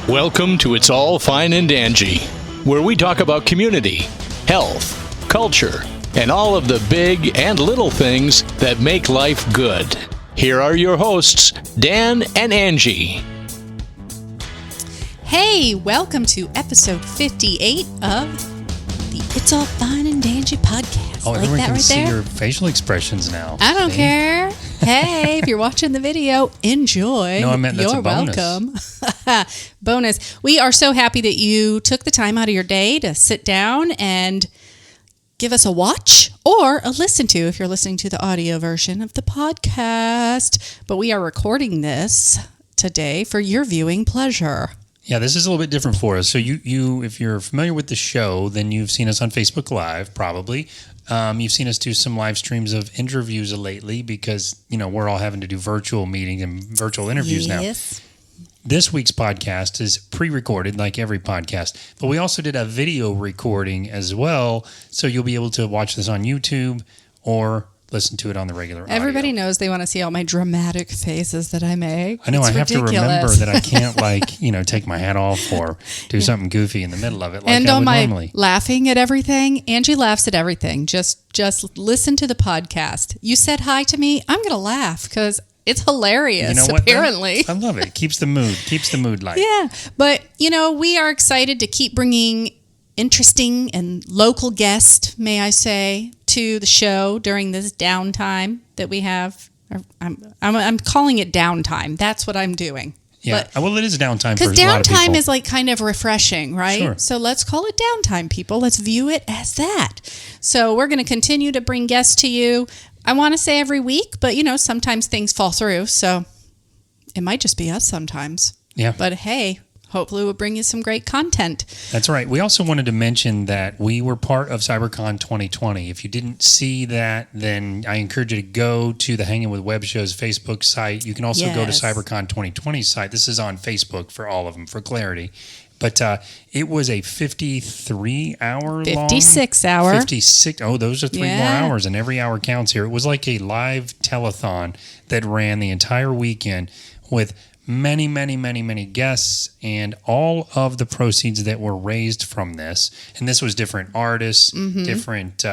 Welcome to It's All Fine and Dangy, where we talk about community, health, culture, and all of the big and little things that make life good. Here are your hosts, Dan and Angie. Hey, welcome to episode 58 of the It's All Fine and Dangy podcast. Oh, like everyone that can right see there? your facial expressions now. I don't care. Hey, if you're watching the video, enjoy. No, I meant that's You're a bonus. welcome. Bonus. We are so happy that you took the time out of your day to sit down and give us a watch or a listen to if you're listening to the audio version of the podcast. But we are recording this today for your viewing pleasure. Yeah, this is a little bit different for us. So you, if you're familiar with the show, then you've seen us on Facebook Live, probably. You've seen us do some live streams of interviews lately because, you know, we're all having to do virtual meetings and virtual interviews now. This week's podcast is pre-recorded like every podcast, but we also did a video recording as well. So you'll be able to watch this on YouTube or listen to it on the regular audio. Everybody knows they want to see all my dramatic faces that I make. I know. It's I have ridiculous. to remember that I can't take my hat off or do something goofy in the middle of it like and I on would my normally. laughing at everything, Angie laughs at everything. Just listen to the podcast. You said hi to me. I'm going to laugh because it's hilarious. You know what? Apparently, I love it. Keeps the mood light. Yeah, but we are excited to keep bringing interesting and local guests, may I say, to the show during this downtime that we have. I'm calling it downtime. That's what I'm doing. Yeah. Well, it is downtime for a lot of people. Because downtime is like kind of refreshing, right? Sure. So let's call it downtime, people. Let's view it as that. So we're going to continue to bring guests to you. I want to say every week, but sometimes things fall through. So it might just be us sometimes. Yeah. But hey, hopefully we'll bring you some great content. That's right. We also wanted to mention that we were part of CyberCon 2020. If you didn't see that, then I encourage you to go to the Hanging with Web Show's Facebook site. You can also go to CyberCon 2020's site. This is on Facebook for all of them, for clarity. But it was a 53-hour 56 hour. 56. Oh, those are 3 more hours, and every hour counts here. It was like a live telethon that ran the entire weekend with many, many, many, many guests, and all of the proceeds that were raised from this. And this was different artists, different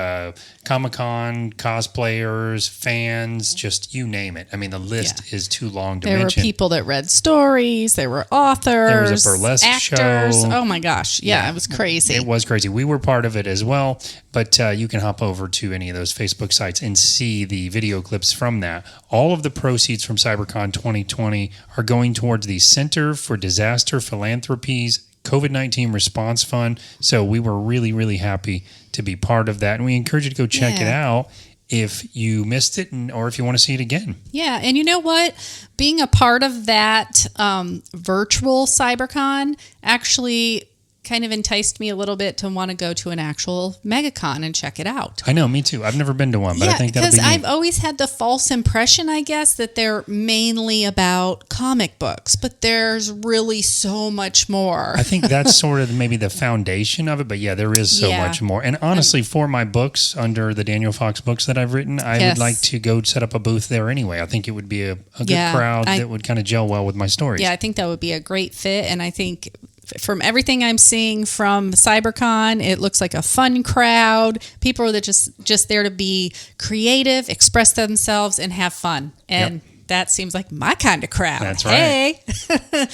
Comic-Con cosplayers, fans, just you name it. I mean, the list is too long to mention. There were people that read stories. There were authors. There was a burlesque actors. show. Oh my gosh. Yeah, it was crazy. It was crazy. We were part of it as well, but you can hop over to any of those Facebook sites and see the video clips from that. All of the proceeds from CyberCon 2020 are going towards the Center for Disaster Philanthropies COVID-19 Response Fund. So we were really, really happy to be part of that. And we encourage you to go check it out if you missed it or if you want to see it again. Yeah. And you know what? Being a part of that virtual CyberCon actually kind of enticed me a little bit to want to go to an actual MegaCon and check it out. I know, me too. I've never been to one, but I think that'll be neat. Because I've always had the false impression, I guess, that they're mainly about comic books, but there's really so much more. I think that's sort of maybe the foundation of it, but yeah, there is so much more. And honestly, for my books under the Daniel Fox books that I've written, I would like to go set up a booth there anyway. I think it would be a good crowd that would kind of gel well with my stories. Yeah, I think that would be a great fit, and I think from everything I'm seeing from CyberCon, it looks like a fun crowd. People are just there to be creative, express themselves, and have fun. And that seems like my kind of crowd. That's right. Hey.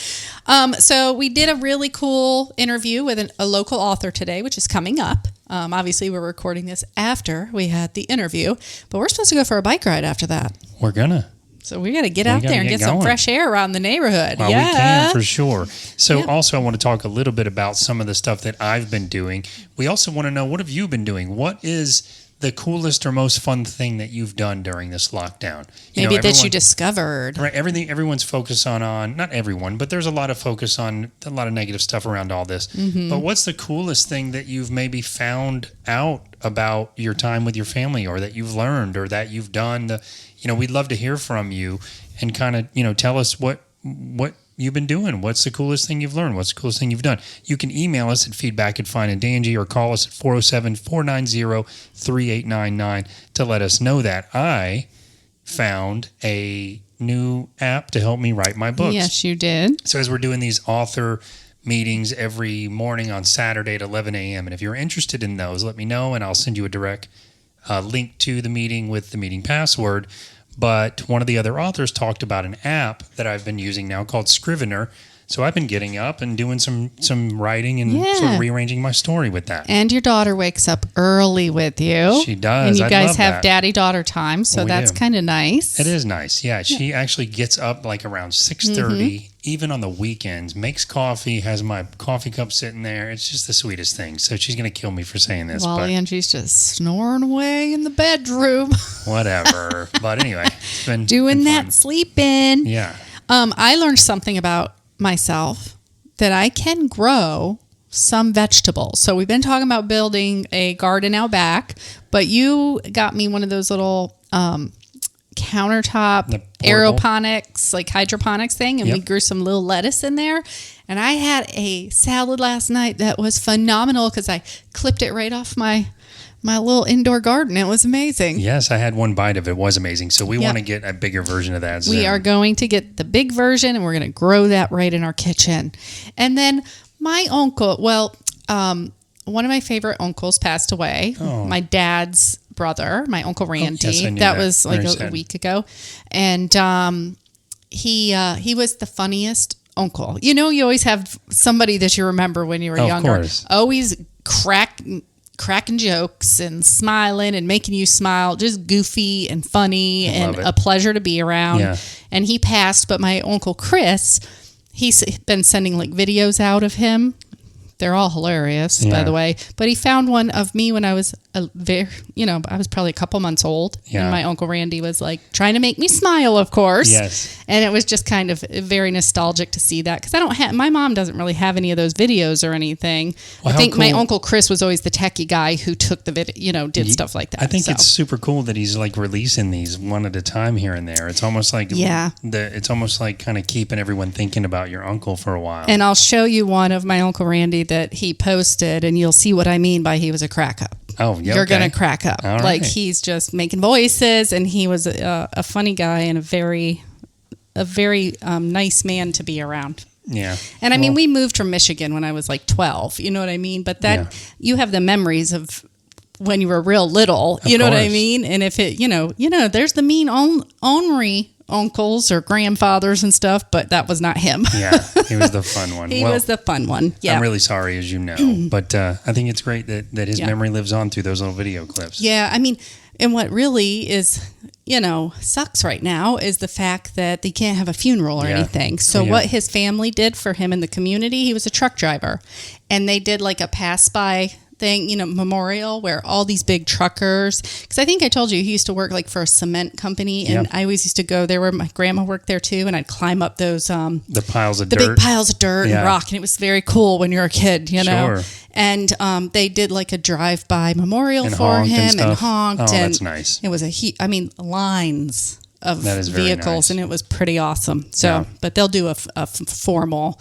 So we did a really cool interview with a local author today, which is coming up. Obviously, we're recording this after we had the interview, but we're supposed to go for a bike ride after that. We're gonna. So we got to get out there and get some fresh air around the neighborhood. Well, we can for sure. So also I want to talk a little bit about some of the stuff that I've been doing. We also want to know, what have you been doing? What is the coolest or most fun thing that you've done during this lockdown? Maybe that you discovered. Right. Everyone's focused on, not everyone, but there's a lot of focus on a lot of negative stuff around all this. Mm-hmm. But what's the coolest thing that you've maybe found out about your time with your family, or that you've learned, or that you've done? We'd love to hear from you and kind of, tell us what you've been doing. What's the coolest thing you've learned? What's the coolest thing you've done? You can email us at feedback@fineanddangy or call us at 407-490-3899 to let us know that. I found a new app to help me write my books. Yes, you did. So as we're doing these author meetings every morning on Saturday at 11 a.m. And if you're interested in those, let me know, and I'll send you a direct link to the meeting with the meeting password. But one of the other authors talked about an app that I've been using now called Scrivener. So I've been getting up and doing some writing and sort of rearranging my story with that. And your daughter wakes up early with you. She does. And you I guys love have that. daddy-daughter time, so that's kind of nice. It is nice. Yeah, she actually gets up like around 6:30, even on the weekends, makes coffee, has my coffee cup sitting there. It's just the sweetest thing. So she's going to kill me for saying this. While but Angie's just snoring away in the bedroom. whatever. But anyway, it's been doing been fun. that sleeping. Yeah. I learned something about myself that I can grow some vegetables. So we've been talking about building a garden out back, but you got me one of those little countertop aeroponics, like hydroponics thing, and we grew some little lettuce in there. And I had a salad last night that was phenomenal because I clipped it right off my little indoor garden. It was amazing. Yes, I had one bite of it. It was amazing. So we want to get a bigger version of that soon. We are going to get the big version, and we're going to grow that right in our kitchen. And then my uncle, one of my favorite uncles passed away. Oh. My dad's brother, my Uncle Randy. Yes, I knew that was like a Very week ago. And he was the funniest uncle. You know, you always have somebody that you remember when you were younger. Of course. Always cracking jokes and smiling and making you smile, just goofy and funny and a pleasure to be around. Yeah. And he passed, but my Uncle Chris, he's been sending like videos out of him. They're all hilarious, by the way. But he found one of me when I was I was probably a couple months old. Yeah. And my Uncle Randy was like trying to make me smile, of course. Yes. And it was just kind of very nostalgic to see that because my mom doesn't really have any of those videos or anything. Well, I think my Uncle Chris was always the techie guy who took the video, did stuff like that. I think it's super cool that he's like releasing these one at a time here and there. It's almost like it's almost like kind of keeping everyone thinking about your uncle for a while. And I'll show you one of my Uncle Randy that he posted, and you'll see what I mean by he was a crack up. Oh, yeah. You're going to crack up. All like right. he's just making voices, and he was a funny guy and a very nice man to be around. Yeah. And I mean, we moved from Michigan when I was like 12, you know what I mean? But you have the memories of when you were real little, you know what I mean? And if it, there's the mean ornery uncles or grandfathers and stuff, but that was not him. Yeah, he was the fun one. He was the fun one. Yeah. I'm really sorry, as you know, but I think it's great that his memory lives on through those little video clips. Yeah, I mean, and what really is, sucks right now is the fact that they can't have a funeral or anything. So what his family did for him in the community, he was a truck driver, and they did like a pass-by thing, memorial where all these big truckers, because I think I told you he used to work like for a cement company, and I always used to go there where my grandma worked there too, and I'd climb up those the piles of dirt, big piles of dirt and rock, and it was very cool when you're a kid, know. And they did like a drive-by memorial and for him and honked. Oh, and that's nice. It was lines of vehicles, nice. and it was pretty awesome. So, but they'll do a formal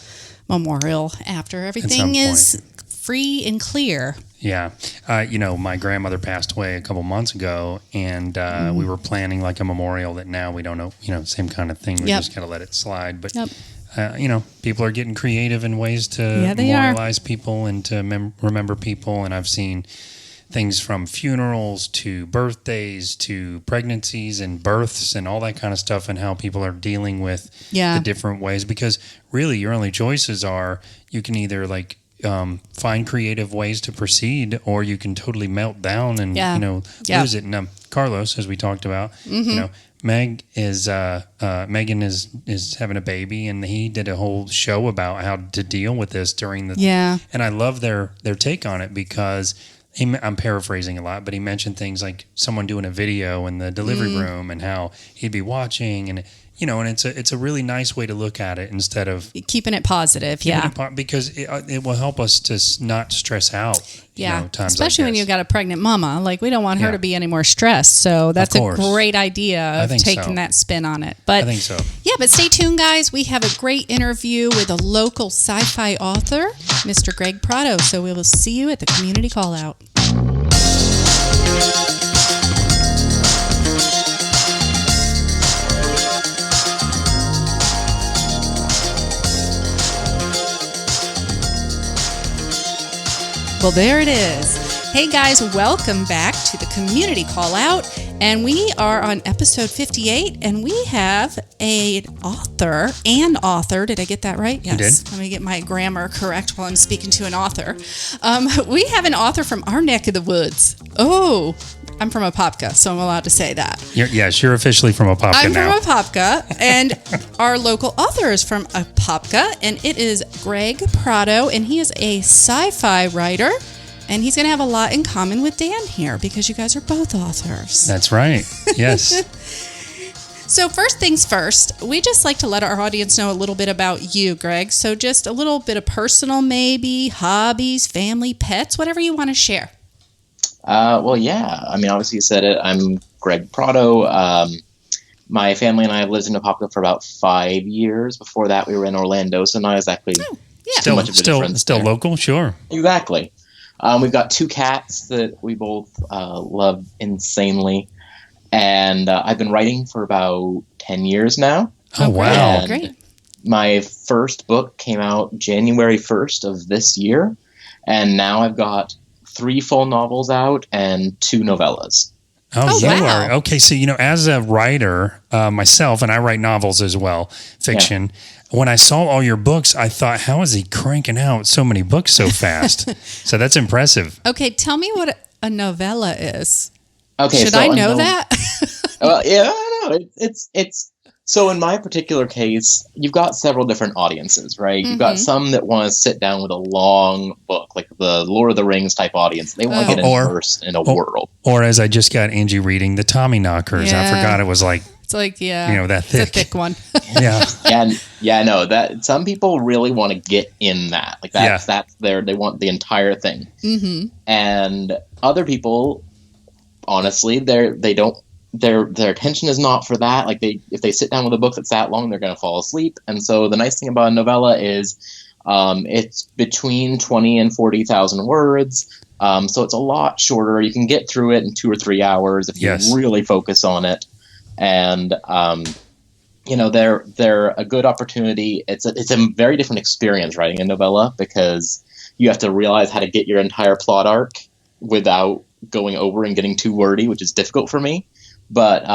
memorial after everything is free and clear. Yeah. My grandmother passed away a couple months ago, and we were planning like a memorial that now we don't know, same kind of thing. We just got to let it slide. But, people are getting creative in ways to memorialize people and to remember people. And I've seen things from funerals to birthdays to pregnancies and births and all that kind of stuff, and how people are dealing with the different ways. Because really your only choices are you can either find creative ways to proceed, or you can totally melt down and lose it. And Carlos, as we talked about, Megan is having a baby, and he did a whole show about how to deal with this during the and I love their take on it, because I'm paraphrasing a lot, but he mentioned things like someone doing a video in the delivery room and how he'd be watching, and and it's a really nice way to look at it instead of keeping it positive. Because it will help us to not stress out. Times especially like when you've got a pregnant mama. Like, we don't want her to be any more stressed. So that's a great idea of taking that spin on it. But I think so. Yeah, but stay tuned, guys. We have a great interview with a local sci-fi author, Mr. Greg Prado. So we will see you at the community call out. Well, there it is. Hey guys, welcome back to the Community Call Out. And we are on episode 58, and we have an author. Did I get that right? Yes. You did. Let me get my grammar correct while I'm speaking to an author. We have an author from our neck of the woods. Oh, I'm from Apopka, so I'm allowed to say that. You're officially from Apopka I'm now. from Apopka, and our local author is from Apopka, and it is Greg Prado, and he is a sci-fi writer, and he's going to have a lot in common with Dan here because you guys are both authors. That's right. Yes. So first things first, we just like to let our audience know a little bit about you, Greg. So just a little bit of personal, maybe, hobbies, family, pets, whatever you want to share. Well, yeah. I mean, obviously you said it. I'm Greg Prado. My family and I have lived in Apopka for about 5 years. Before that, we were in Orlando, so not exactly too much of a difference still there. local, sure. Exactly. We've got 2 cats that we both love insanely. And I've been writing for about 10 years now. Oh, wow. And Great. my first book came out January 1st of this year. And now I've got 3 full novels out and 2 novellas. Oh, you wow. are. Okay, so, as a writer myself, and I write novels as well, fiction, when I saw all your books, I thought, how is he cranking out so many books so fast? So that's impressive. Okay, tell me what a novella is. Okay, Should so I know that? Yeah, I don't know. It's so in my particular case, you've got several different audiences, right? You've got some that want to sit down with a long book, like the Lord of the Rings type audience. They want to get immersed in a world. Or as I just got Angie reading, the Tommy Knockers. Yeah. I forgot it was like, It's like, that thick. It's a thick one. Yeah. No, that some people really want to get in that. Like that's they want the entire thing. Mm-hmm. And other people, honestly, they don't. Their attention is not for that. Like if they sit down with a book that's that long, they're going to fall asleep. And so the nice thing about a novella is it's between 20 and 40,000 words. So it's a lot shorter. You can get through it in 2 or 3 hours if you really focus on it. And they're a good opportunity. It's a very different experience writing a novella because you have to realize how to get your entire plot arc without going over and getting too wordy, which is difficult for me. But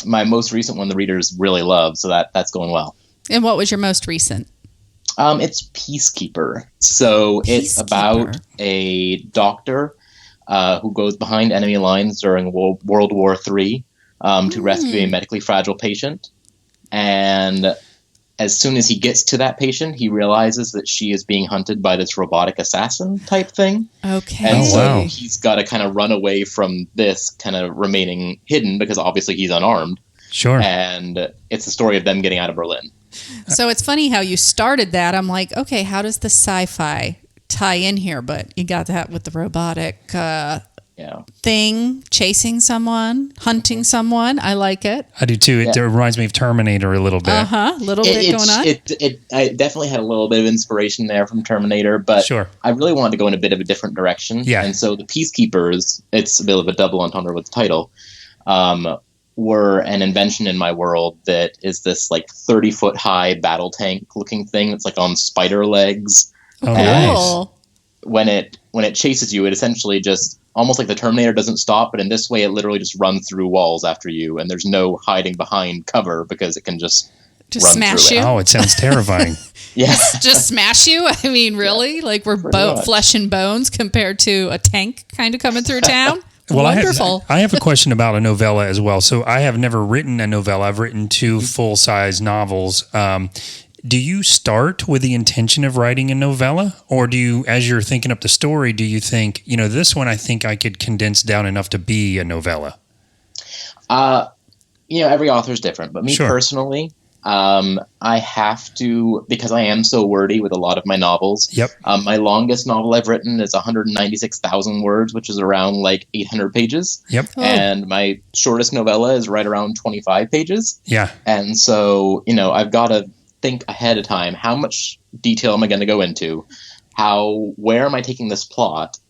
my most recent one, the readers really love, so that's going well. And what was your most recent? It's Peacekeeper. So it's about a doctor who goes behind enemy lines during World War III to rescue a medically fragile patient. And as soon as he gets to that patient, he realizes that she is being hunted by this robotic assassin type thing. Okay. And so he's got to kind of run away from this, kind of remaining hidden because obviously he's unarmed. Sure. And it's the story of them getting out of Berlin. So it's funny how you started that. I'm like, okay, how does the sci-fi tie in here? But you got that with the robotic thing, chasing someone, hunting someone. I like it. I do too. It reminds me of Terminator a little bit. A little bit going on. I definitely had a little bit of inspiration there from Terminator, but Sure. I really wanted to go in a bit of a different direction. Yeah. And so the Peacekeepers, it's a bit of a double entendre with the title, were an invention in my world that is this like 30-foot high battle tank looking thing that's like on spider legs. Oh, And nice. when it chases you, it essentially just almost like the Terminator doesn't stop, but in this way it literally just runs through walls after you, and there's no hiding behind cover because it can just run smash through you. it. Oh, it sounds terrifying. Yeah. Just smash you? I mean, really? Like we're much. flesh and bones compared to a tank kind of coming through town? Well, Wonderful. I have a question about a novella as well. So I have never written a novella. I've written 2 full-size novels. Do you start with the intention of writing a novella? Or do you, as you're thinking up the story, do you think, this one I think I could condense down enough to be a novella? Every author is different, but me personally, I have to, because I am so wordy with a lot of my novels. Yep. My longest novel I've written is 196,000 words, which is around like 800 pages. Yep. Oh. And my shortest novella is right around 25 pages. Yeah. And so, I've got to think ahead of time. How much detail am I going to go into? Where am I taking this plot?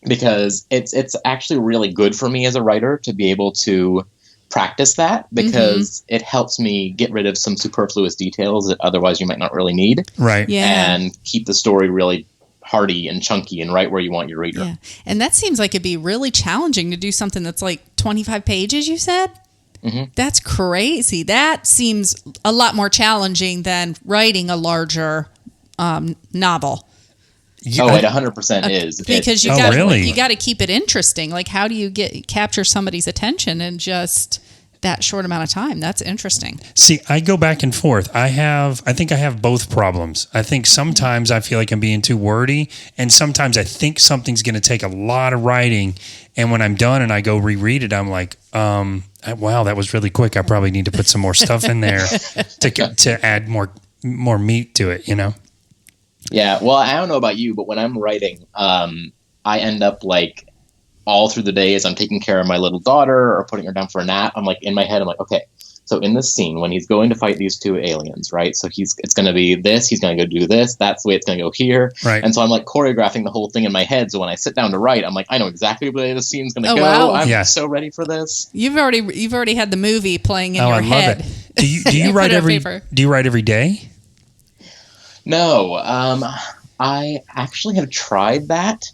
Because it's actually really good for me as a writer to be able to practice that because it helps me get rid of some superfluous details that otherwise you might not really need. Right. Yeah. And keep the story really hearty and chunky and right where you want your reader. Yeah. And that seems like it'd be really challenging to do something that's like 25 pages, you said? Mm-hmm. That's crazy. That seems a lot more challenging than writing a larger novel. Oh, it 100% is. Because you got to keep it interesting. Like, how do you capture somebody's attention in just that short amount of time? That's interesting. See, I go back and forth. I think I have both problems. I think sometimes I feel like I'm being too wordy, and sometimes I think something's going to take a lot of writing, and when I'm done and I go reread it, I'm like, wow, that was really quick. I probably need to put some more stuff in there to add more meat to it, you know? Yeah, well, I don't know about you, but when I'm writing, I end up like all through the day as I'm taking care of my little daughter or putting her down for a nap, I'm like in my head, I'm like, okay, so in this scene when he's going to fight these two aliens, right? So it's going to be this, he's going to go do this, that's the way it's going to go here. Right. And so I'm like choreographing the whole thing in my head. So when I sit down to write, I'm like, I know exactly the way the scene's going to go. Wow. I'm so ready for this. You've already had the movie playing in your head. Love it. Do you write every day? No, I actually have tried that,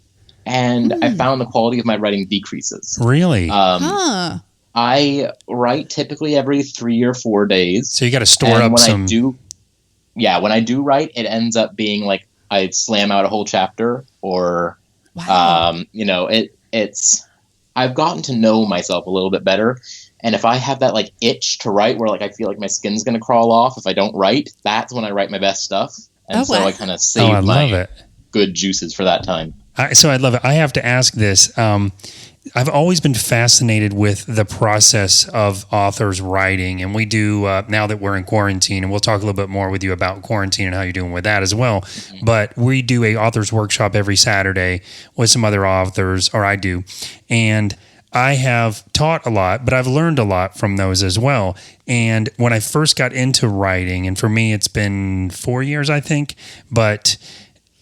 and I found the quality of my writing decreases. Really? I write typically every 3 or 4 days. So you got to store up some. When I do write, it ends up being like I slam out a whole chapter, or, it's. I've gotten to know myself a little bit better. And if I have that like itch to write where like I feel like my skin's going to crawl off if I don't write, that's when I write my best stuff. And so I kind of save my good juices for that time. So I love it. I have to ask this. I've always been fascinated with the process of authors writing. And we do, now that we're in quarantine, and we'll talk a little bit more with you about quarantine and how you're doing with that as well. Mm-hmm. But we do a author's workshop every Saturday with some other authors, or I do. And I have taught a lot, but I've learned a lot from those as well. And when I first got into writing, and for me, it's been 4 years, I think, but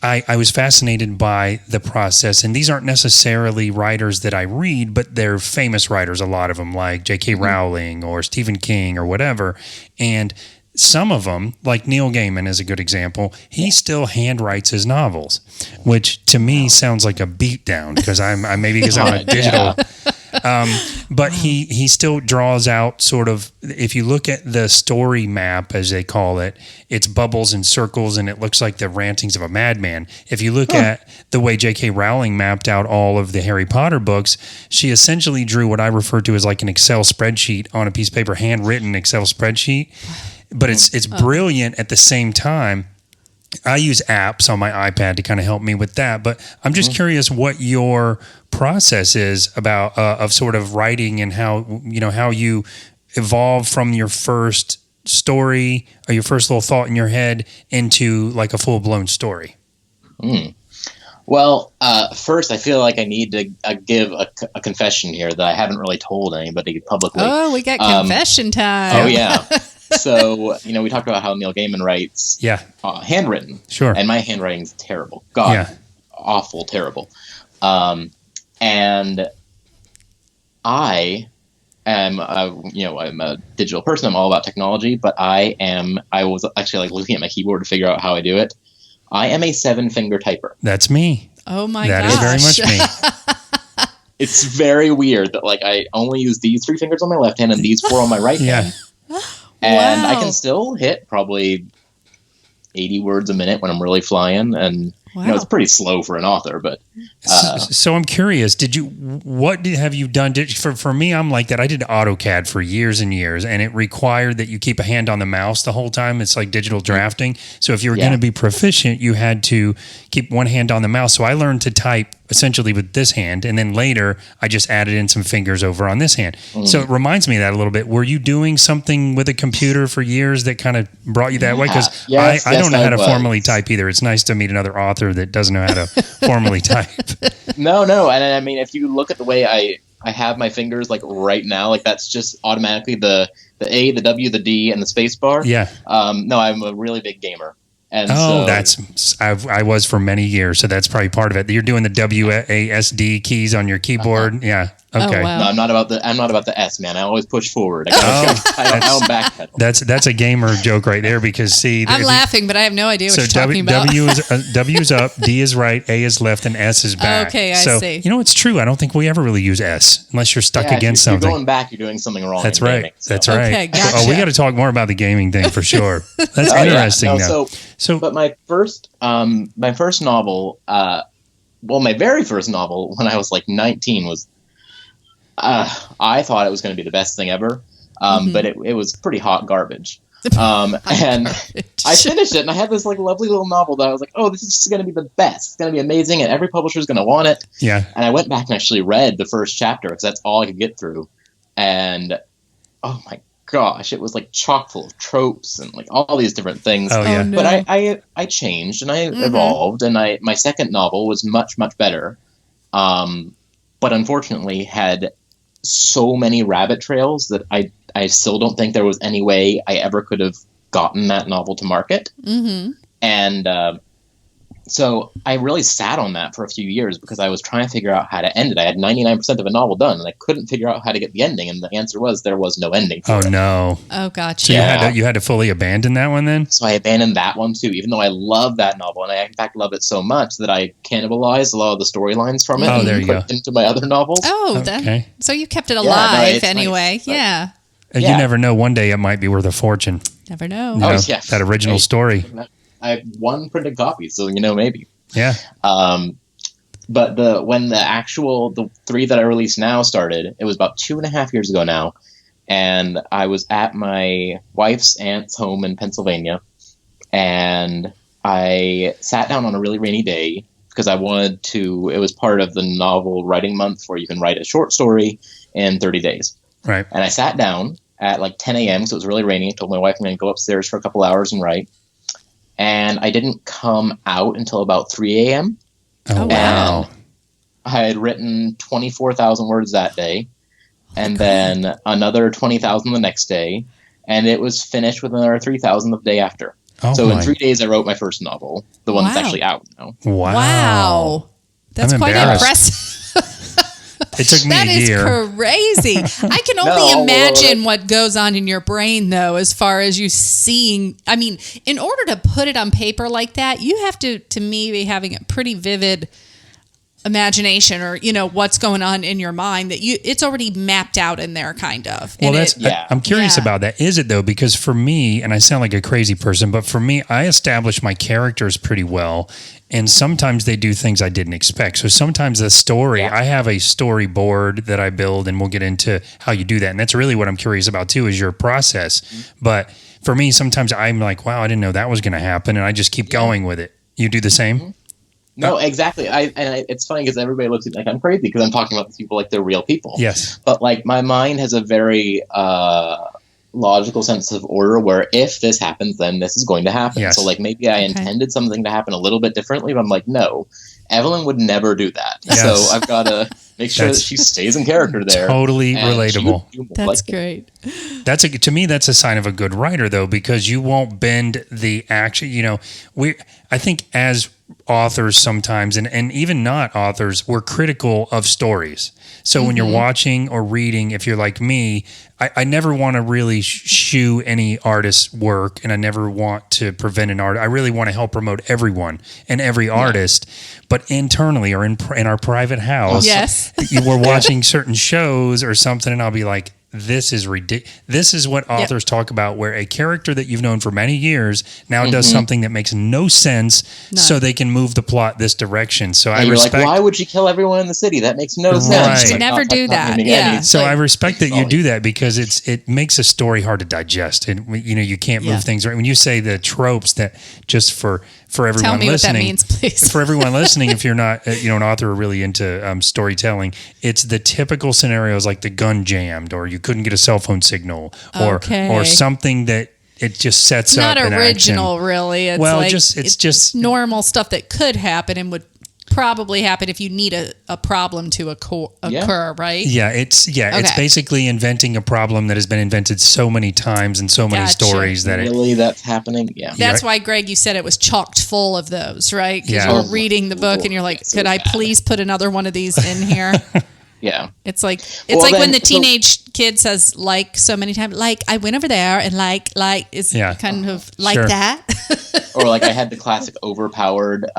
I was fascinated by the process. And these aren't necessarily writers that I read, but they're famous writers, a lot of them, like J.K. Rowling or Stephen King or whatever. And some of them, like Neil Gaiman is a good example, he still handwrites his novels, which to me sounds like a beatdown because I'm a digital. But he still draws out sort of, if you look at the story map, as they call it, it's bubbles and circles, and it looks like the rantings of a madman. If you look at the way J.K. Rowling mapped out all of the Harry Potter books, she essentially drew what I refer to as like an Excel spreadsheet on a piece of paper, handwritten Excel spreadsheet. But it's brilliant at the same time. I use apps on my iPad to kind of help me with that. But I'm just curious what your process is about of sort of writing and how you evolve from your first story or your first little thought in your head into like a full blown story. Well, first, I feel like I need to give a confession here that I haven't really told anybody publicly. Oh, we got confession time. Oh, yeah. So, we talked about how Neil Gaiman writes handwritten. Sure. And my handwriting's terrible. God, awful, terrible. And I am, I'm a digital person. I'm all about technology, but I was actually like looking at my keyboard to figure out how I do it. I am a 7-finger typer. That's me. Oh my gosh. That is very much me. It's very weird that like I only use these 3 fingers on my left hand and these 4 on my right hand. And I can still hit probably 80 words a minute when I'm really flying. And it's pretty slow for an author, but so I'm curious, have you done? For me, I'm like that. I did AutoCAD for years and years, and it required that you keep a hand on the mouse the whole time. It's like digital drafting. So if you were going to be proficient, you had to keep one hand on the mouse. So I learned to type essentially with this hand, and then later I just added in some fingers over on this hand. So it reminds me of that a little bit. Were you doing something with a computer for years that kind of brought you that way? Because I don't know how to formally type either. It's nice to meet another author that doesn't know how to formally type. No. And I mean, if you look at the way I have my fingers like right now, like that's just automatically the A, the W, the D, and the space bar. Yeah. No, I'm a really big gamer. And I was for many years, so that's probably part of it. You're doing the WASD keys on your keyboard. Yeah. Okay. Oh, wow. No, I'm not about the S, man. I always push forward. I don't backpedal. That's a gamer joke right there because see, I'm laughing, but I have no idea what so you're talking about. W is up, D is right, A is left, and S is back. Okay, I see. You know, it's true. I don't think we ever really use S unless you're stuck against You're something. going back, you're doing something wrong. That's in right. gaming, so. That's right. Okay, gotcha. Oh, we got to talk more about the gaming thing for sure. That's Oh, interesting. yeah. Now. No, but my first novel, my very first novel when I was like 19 was, I thought it was going to be the best thing ever, but it was pretty hot garbage. And I finished it, and I had this like lovely little novel that I was like, oh, this is just going to be the best. It's going to be amazing, and every publisher is going to want it. Yeah. And I went back and actually read the first chapter because that's all I could get through. And oh my gosh, it was like chock full of tropes and like all these different things. Oh yeah. no. But I changed and I evolved, and my second novel was much better, but unfortunately had so many rabbit trails that I still don't think there was any way I ever could have gotten that novel to market. Mm-hmm. And so I really sat on that for a few years because I was trying to figure out how to end it. I had 99% of a novel done, and I couldn't figure out how to get the ending. And the answer was there was no ending. Oh no. Oh, gotcha. So you had to fully abandon that one then? So I abandoned that one too, even though I love that novel, and I in fact love it so much that I cannibalized a lot of the storylines from it. Oh, there and you put go. into my other novels. Oh, Okay. so you kept it no, alive it's anyway. nice, but- Yeah. And Yeah. You never know. One day it might be worth a fortune. Never know. You know, yeah. that original Hey. story. I have one printed copy, so maybe. Yeah. But when the 3 that I released now started, it was about 2.5 years ago now, and I was at my wife's aunt's home in Pennsylvania, and I sat down on a really rainy day because I wanted to. It was part of the novel writing month where you can write a short story in 30 days. Right. And I sat down at like 10 a.m. so it was really rainy. I told my wife I'm going to go upstairs for a couple hours and write. And I didn't come out until about 3 a.m. Oh, wow. And I had written 24,000 words that day, and then another 20,000 the next day, and it was finished with another 3,000 the day after. Oh, so in my. 3 days, I wrote my first novel, the one that's Wow. actually out now. Wow. Wow. That's I'm quite embarrassed. impressive. It took me That a is year. crazy. I can only imagine what goes on in your brain, though, as far as you seeing. I mean, in order to put it on paper like that, you have to me, be having a pretty vivid imagination, or what's going on in your mind that it's already mapped out in there, kind of. Well, And I'm curious Yeah. about that. Is it though? Because for me, and I sound like a crazy person, but for me, I establish my characters pretty well. And sometimes they do things I didn't expect. So sometimes the story, I have a storyboard that I build, and we'll get into how you do that. And that's really what I'm curious about too, is your process. But for me, sometimes I'm like, wow, I didn't know that was going to happen. And I just keep going with it. You do the same? No, exactly. It's funny because everybody looks at me like I'm crazy because I'm talking about these people like they're real people. Yes. But like my mind has a very logical sense of order where if this happens, then this is going to happen. Yes. So like maybe I intended something to happen a little bit differently, but I'm like, no, Evelyn would never do that. Yes. So I've got to make sure that she stays in character there. Totally and relatable. she would do That's like it. great. To me, that's a sign of a good writer though, because you won't bend the action. I think as authors sometimes, and even not authors, we're critical of stories. So when you're watching or reading, if you're like me, I never want to really shoo any artist's work, and I never want to prevent an art. I really want to help promote everyone and every artist, but internally or in our private house, Yes. we're watching certain shows or something, and I'll be like, this is ridiculous. This is what authors talk about, where a character that you've known for many years now does something that makes no sense, so they can move the plot this direction. So And I you're respect. like, why would she kill everyone in the city? That makes no sense. Right. It's You like, never do not that. meaning Yeah. any- So I respect that you Oh. do that because it makes a story hard to digest, and you can't move things right. When you say the tropes, that just for everyone Tell me listening, what that means, please. for everyone listening, if you're not an author or really into storytelling, it's the typical scenarios like the gun jammed, or you couldn't get a cell phone signal, or something that it just sets Not up an original, action. really. It's Well, like, it's just normal stuff that could happen and would probably happen if you need a problem to occur, right? Yeah, it's Okay. basically inventing a problem that has been invented so many times in so many Gotcha. stories that Really, that's happening? Yeah. That's why, Greg, you said it was chocked full of those, right? Because Yeah. you were reading the book and you're like, so could I bad. please put another one of these in here? Yeah. It's like when the teenage kid says like so many times, like I went over there and like is kind of like that. Or like I had the classic overpowered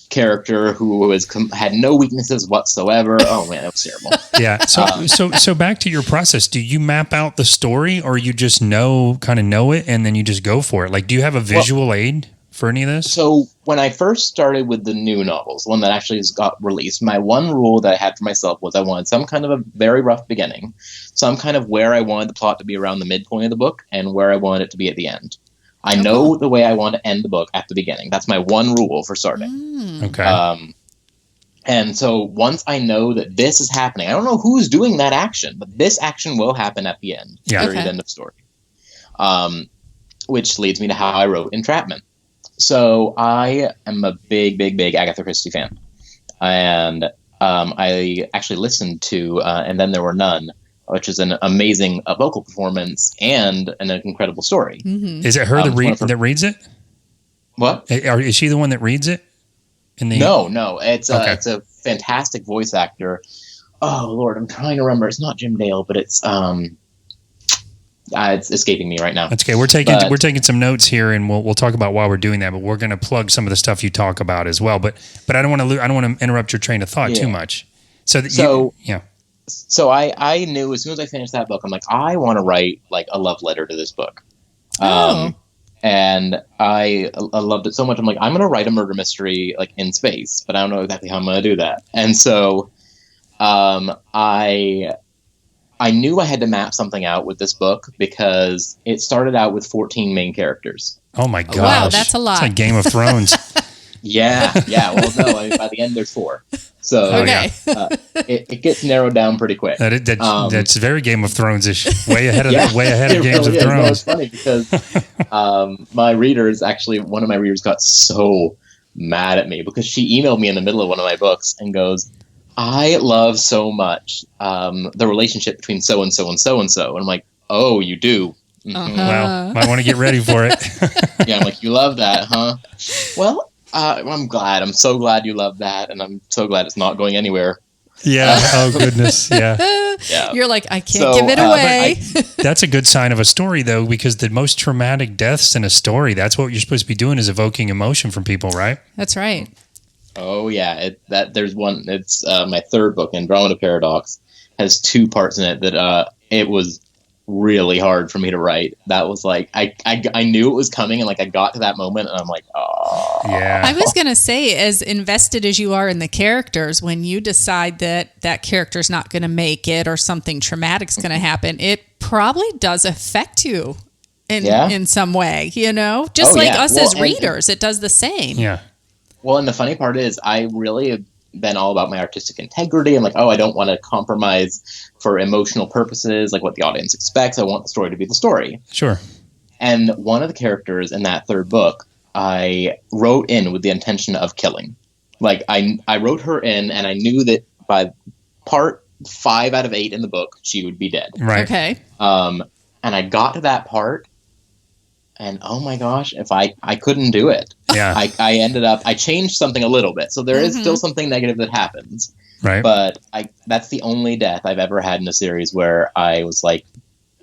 character who had no weaknesses whatsoever. Oh man, that was terrible. Yeah. So back to your process. Do you map out the story, or you just know it, and then you just go for it? Like, do you have a visual aid for any of this? So when I first started with the new novels, one that actually got released, my one rule that I had for myself was I wanted some kind of a very rough beginning, some kind of where I wanted the plot to be around the midpoint of the book, and where I wanted it to be at the end. I know the way I want to end the book at the beginning. That's my one rule for starting. Okay. And so once I know that this is happening, I don't know who's doing that action, but this action will happen at the end. Yeah. Period, end of story. Which leads me to how I wrote Entrapment. So I am a big, big, big Agatha Christie fan. And I actually listened to And Then There Were None, which is an amazing vocal performance and an incredible story. Mm-hmm. Is it her that reads it? What? Is she the one that reads it? No. It's a fantastic voice actor. Oh Lord, I'm trying to remember. It's not Jim Dale, but it's escaping me right now. That's okay. We're taking some notes here, and we'll talk about why we're doing that. But we're going to plug some of the stuff you talk about as well. But I don't want to interrupt your train of thought too much. So I knew as soon as I finished that book, I'm like, I want to write like a love letter to this book. And I loved it so much. I'm like, I'm going to write a murder mystery like in space, but I don't know exactly how I'm going to do that. And so I knew I had to map something out with this book because it started out with 14 main characters. Oh my gosh. Wow, that's a lot. It's like Game of Thrones. Yeah. Well, no, I mean, by the end there's 4. So it gets narrowed down pretty quick. That's very Game of Thrones-ish. Way ahead of Games of Thrones. It's funny because my readers, actually, one of my readers got so mad at me because she emailed me in the middle of one of my books and goes, I love so much the relationship between so-and-so and so-and-so. And I'm like, oh, you do? Mm-hmm. Well, might want to get ready for it. Yeah, I'm like, you love that, huh? Well, I'm glad. I'm so glad you love that, and I'm so glad it's not going anywhere. Yeah. Oh goodness. Yeah. You're like, I can't give it away. That's a good sign of a story, though, because the most traumatic deaths in a story, that's what you're supposed to be doing, is evoking emotion from people, right? That's right. Oh yeah. There's one. It's my third book, Andromeda Paradox, has 2 parts in it that it was really hard for me to write. That was like I knew it was coming, and like I got to that moment and I'm like, oh yeah. I was gonna say, as invested as you are in the characters, when you decide that character's not gonna make it or something traumatic's gonna happen, it probably does affect you in some way, just us as readers, it does the same. Yeah. Well, and the funny part is I really have been all about my artistic integrity. I'm like, I don't want to compromise for emotional purposes, like what the audience expects. I want the story to be the story. Sure. And one of the characters in that third book, I wrote in with the intention of killing. Like, I wrote her in, and I knew that by part 5 out of 8 in the book, she would be dead. Right. Okay. And I got to that part, and oh my gosh, if I couldn't do it. Yeah. I ended up, I changed something a little bit. So there is still something negative that happens. Right. But that's the only death I've ever had in a series where I was like,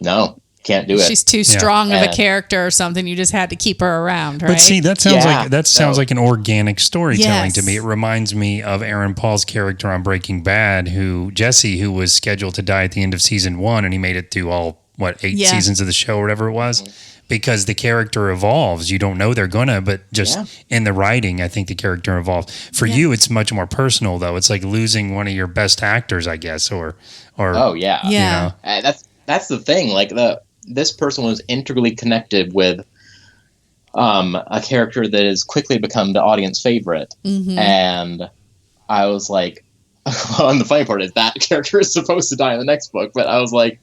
no, can't do it. She's too strong of a character or something. You just had to keep her around, right? But see, that sounds like an organic storytelling to me. It reminds me of Aaron Paul's character on Breaking Bad, Jesse, who was scheduled to die at the end of season 1, and he made it through all 8 seasons of the show or whatever it was. Mm-hmm. Because the character evolves. You don't know they're gonna, but just in the writing, I think the character evolved. For you, it's much more personal, though. It's like losing one of your best actors, I guess, or oh yeah, yeah. That's the thing. Like this person was integrally connected with a character that has quickly become the audience favorite, and I was like, well, and the funny part is that character is supposed to die in the next book, but I was like,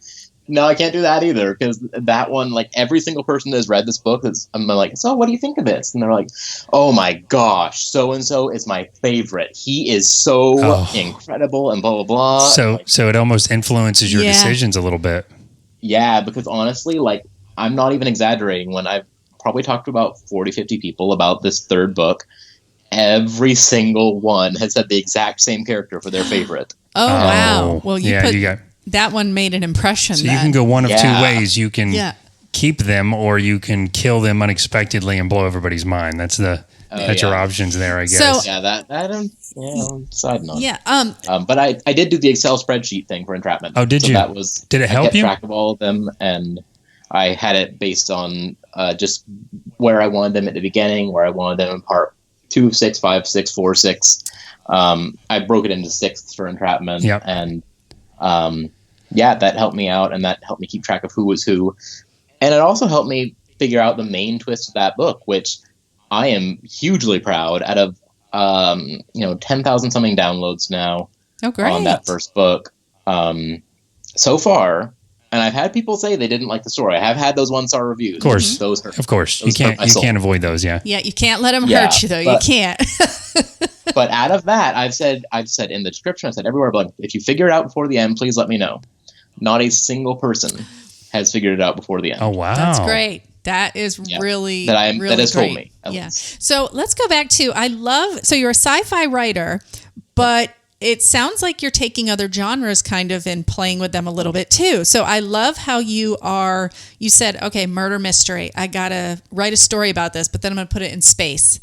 no, I can't do that either, because that one, like, every single person that has read this book, I'm like, so what do you think of this? And they're like, oh my gosh, so-and-so is my favorite. He is so incredible and blah, blah, blah. So it almost influences your decisions a little bit. Yeah, because honestly, like, I'm not even exaggerating. When I've probably talked to about 40, 50 people about this third book, every single one has said the exact same character for their favorite. Oh, wow. Well, you got that one made an impression. So you can go one of two Yeah. ways. You can keep them, or you can kill them unexpectedly and blow everybody's mind. That's your options there, I guess. So, side note. Yeah. But I did do the Excel spreadsheet thing for entrapment. Oh, did you? Did it help I kept you? track of all of them, and I had it based on just where I wanted them at the beginning, where I wanted them in part 2 of 6, 5 of 6, 4 of 6. I broke it into sixths for entrapment, and that helped me out, and that helped me keep track of who was who, and it also helped me figure out the main twist of that book, which I am hugely proud. Out of 10,000 something downloads now on that first book so far. And I've had people say they didn't like the story. I have had those 1-star reviews. Of course, those hurt. Of course, you can't avoid those. Yeah, you can't let them hurt you though. You can't. But out of that, I've said in the description, I said everywhere, but if you figure it out before the end, please let me know. Not a single person has figured it out before the end. Oh wow, that's great. That is really that has great. told me. Yeah. So let's go back to so you're a sci-fi writer, but it sounds like you're taking other genres kind of and playing with them a little bit too. So I love how you said, okay, murder mystery. I got to write a story about this, but then I'm going to put it in space.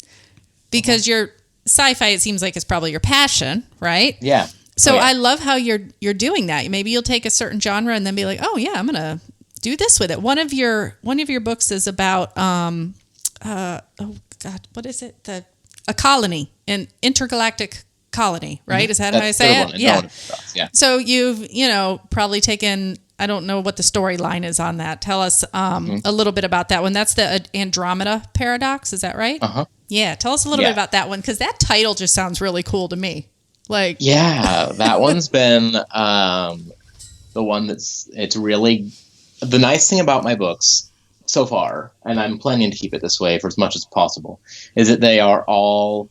Because your sci-fi, it seems like, is probably your passion, right? Yeah. So I love how you're doing that. Maybe you'll take a certain genre and then be like, oh yeah, I'm going to do this with it. One of your books is about what is it? A colony, an intergalactic colony, right? Is that how I say it? Yeah. So you've, probably taken, I don't know what the storyline is on that. Tell us a little bit about that one. That's the Andromeda paradox. Is that right? Uh-huh. Yeah. Tell us a little bit about that one, because that title just sounds really cool to me. That one's been the one it's really the nice thing about my books so far, and I'm planning to keep it this way for as much as possible, is that they are all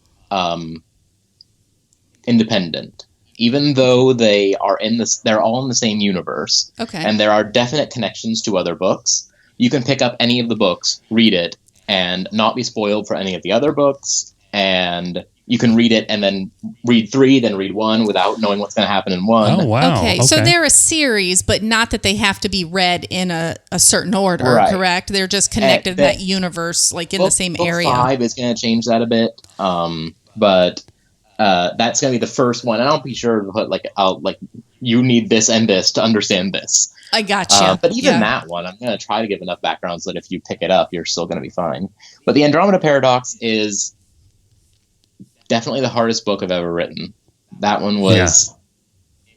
independent, even though they're all in the same universe. Okay. And there are definite connections to other books. You can pick up any of the books, read it, and not be spoiled for any of the other books, and you can read it and then read 3, then read 1 without knowing what's going to happen in 1. Oh, wow. Okay, so they're a series, but not that they have to be read in a certain order, correct? They're just connected in that universe, like in the same area. Book 5 is going to change that a bit, but that's going to be the first one. And I'll be sure to put, you need this and this to understand this. I gotcha. But even that one, I'm going to try to give enough background so that if you pick it up, you're still going to be fine. But the Andromeda Paradox is definitely the hardest book I've ever written. That one was,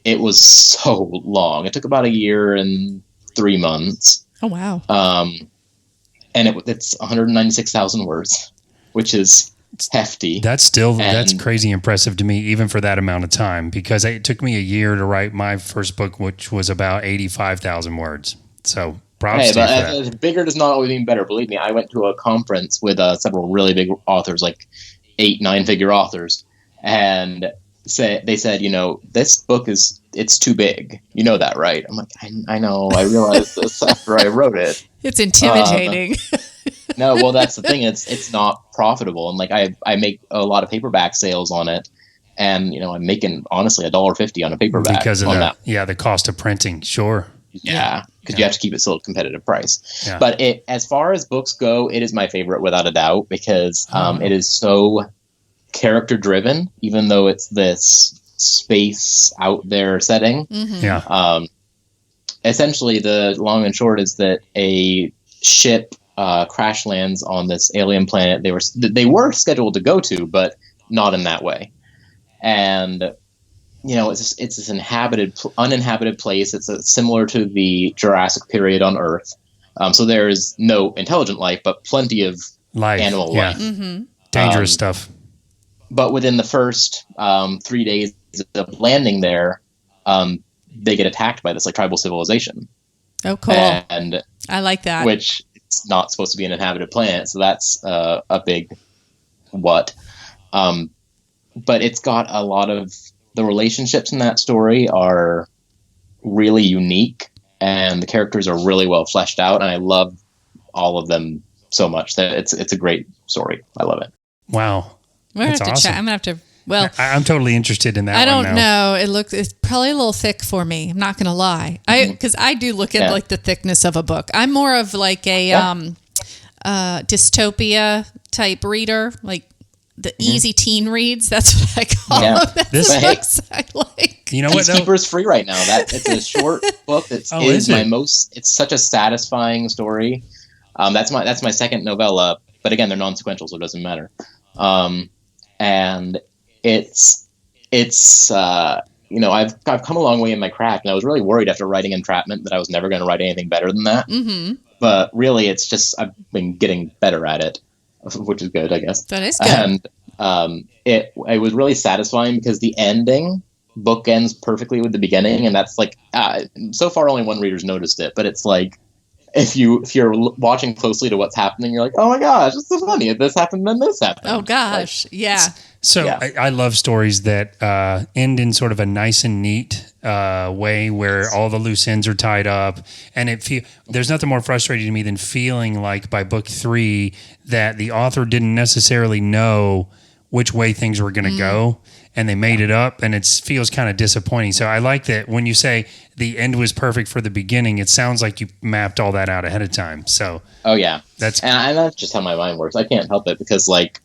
it was so long. It took about 1 year and 3 months. Oh, wow. And it's 196,000 words, which is hefty. That's crazy impressive to me, even for that amount of time, because it took me 1 year to write my first book, which was about 85,000 words. So props to you for that. Bigger does not always mean better. Believe me, I went to a conference with several really big authors, like 8-9-figure authors, and they said, this book it's too big. You know that, right? I'm like, I know. I realized this after I wrote it. It's intimidating. No, well, that's the thing. It's not profitable, and I make a lot of paperback sales on it, and I'm making honestly $1.50 on a paperback because of the cost of printing. Sure. Yeah, because you have to keep it still a competitive price. Yeah. But as far as books go, it is my favorite without a doubt, because it is so character driven, even though it's this space out there setting. Mm-hmm. Yeah. Essentially, the long and short is that a ship crash lands on this alien planet they were scheduled to go to, but not in that way. And it's this uninhabited place. It's similar to the Jurassic period on Earth. So there is no intelligent life, but plenty of animal life. Mm-hmm. Dangerous stuff. But within the first 3 days of landing there, they get attacked by this tribal civilization. Oh, cool. And I like that. Which it's not supposed to be an inhabited planet, so that's a big what. But it's got a lot of the relationships in that story are really unique, and the characters are really well fleshed out, and I love all of them so much that it's a great story. I love it. Wow. I'm gonna have to Well, I'm totally interested in that. I don't one now. know. It's probably a little thick for me. I'm not going to lie. Because I do look at like the thickness of a book. I'm more of like a dystopia type reader, like the easy teen reads. That's what I call them. That's the books I like. You know what? Peacekeeper's free right now. It's a short book. It's such a satisfying story. That's my second novella, but again, they're non-sequential, so it doesn't matter. And it's I've come a long way in my craft, and I was really worried after writing Entrapment that I was never going to write anything better than that. Mm-hmm. But really, it's just I've been getting better at it, which is good, I guess. That is good. And it was really satisfying because the ending bookends perfectly with the beginning, and that's like so far only one reader's noticed it, but it's like if you're watching closely to what's happening, you're like, oh my gosh, it's so funny. This happened, then this happened. Oh gosh, yeah. So I love stories that end in sort of a nice and neat way where all the loose ends are tied up. And there's nothing more frustrating to me than feeling like by book 3 that the author didn't necessarily know which way things were going to go. And they made it up, and it feels kind of disappointing. So I like that when you say the end was perfect for the beginning, it sounds like you mapped all that out ahead of time. So that's just how my mind works. I can't help it because, like,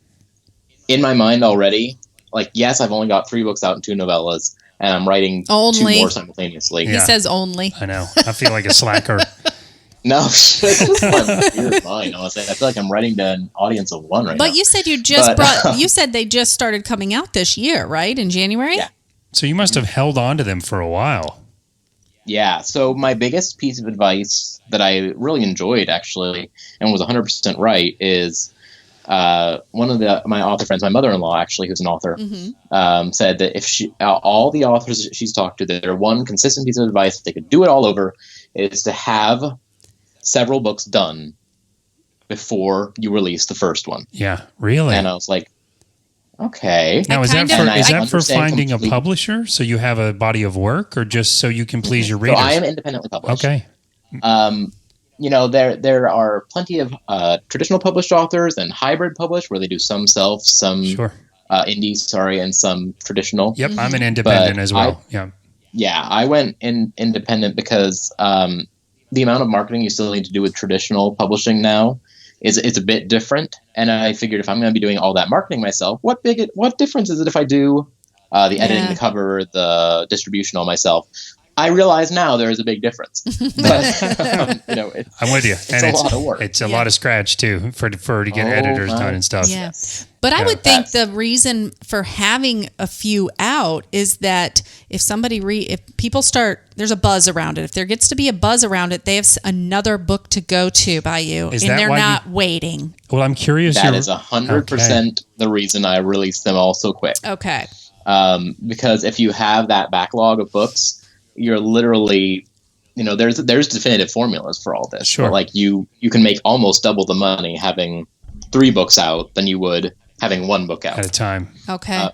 in my mind already, like, yes, I've only got 3 books out and 2 novellas, and I'm writing 2 more simultaneously. He says only. I know. I feel like a slacker. No, it's just my weird mind, honestly. I feel like I'm writing to an audience of 1 right now. But you said you said they just started coming out this year, right? In January? Yeah. So you must have held on to them for a while. Yeah. So my biggest piece of advice that I really enjoyed, actually, and was 100% right, is one of my author friends, my mother-in-law, actually, who's an author, said that if all the authors she's talked to, their one consistent piece of advice, if they could do it all over, is to have several books done before you release the first one. Yeah, really? And I was like, okay. Now, is that for finding a publisher so you have a body of work, or just so you can please your readers? So I am independently published. Okay. There are plenty of traditional published authors and hybrid published where they do some self, some indies, and some traditional. Yep, I'm an independent as well. I went independent because the amount of marketing you still need to do with traditional publishing now is a bit different. And I figured if I'm going to be doing all that marketing myself, what difference is it if I do the editing, the cover, the distribution all myself? I realize now there is a big difference. But, I'm with you. It's a lot of work. It's a lot of scratch too to get editors done and stuff. Yeah. But I would think the reason for having a few out is that if people start, there's a buzz around it. If there gets to be a buzz around it, they have another book to go to by you, and they're not waiting. Well, I'm curious. That is 100% the reason I released them all so quick. Okay. Because if you have that backlog of books, you're literally, there's definitive formulas for all this. Sure. But like you can make almost double the money having 3 books out than you would having 1 book out at a time. Okay.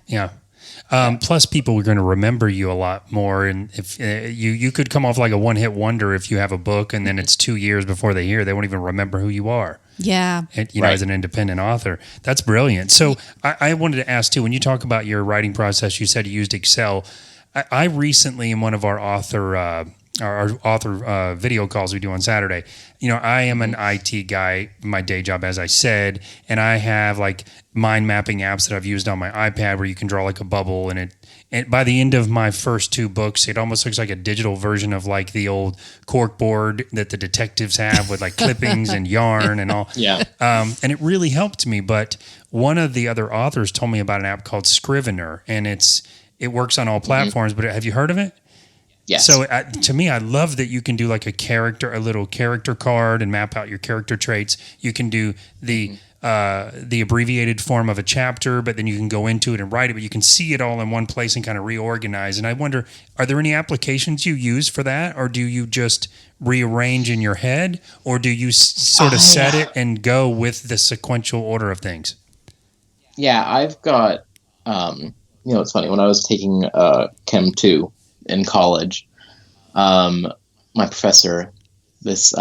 Plus, people are going to remember you a lot more, and if you could come off like a one-hit wonder if you have a book, and then it's 2 years before they won't even remember who you are. Yeah. And, as an independent author, that's brilliant. So I wanted to ask too, when you talk about your writing process, you said you used Excel. I recently, in one of our author video calls we do on Saturday, I am an IT guy, my day job, as I said, and I have like mind mapping apps that I've used on my iPad where you can draw like a bubble, and by the end of my first 2 books, it almost looks like a digital version of like the old cork board that the detectives have with like clippings and yarn and all. Yeah. And it really helped me. But one of the other authors told me about an app called Scrivener, and it works on all platforms, but have you heard of it? Yes. So to me, I love that you can do like a little character card and map out your character traits. You can do the abbreviated form of a chapter, but then you can go into it and write it, but you can see it all in one place and kind of reorganize. And I wonder, are there any applications you use for that? Or do you just rearrange in your head? Or do you sort of set it and go with the sequential order of things? Yeah, I've got, it's funny. When I was taking Chem 2 in college, my professor, this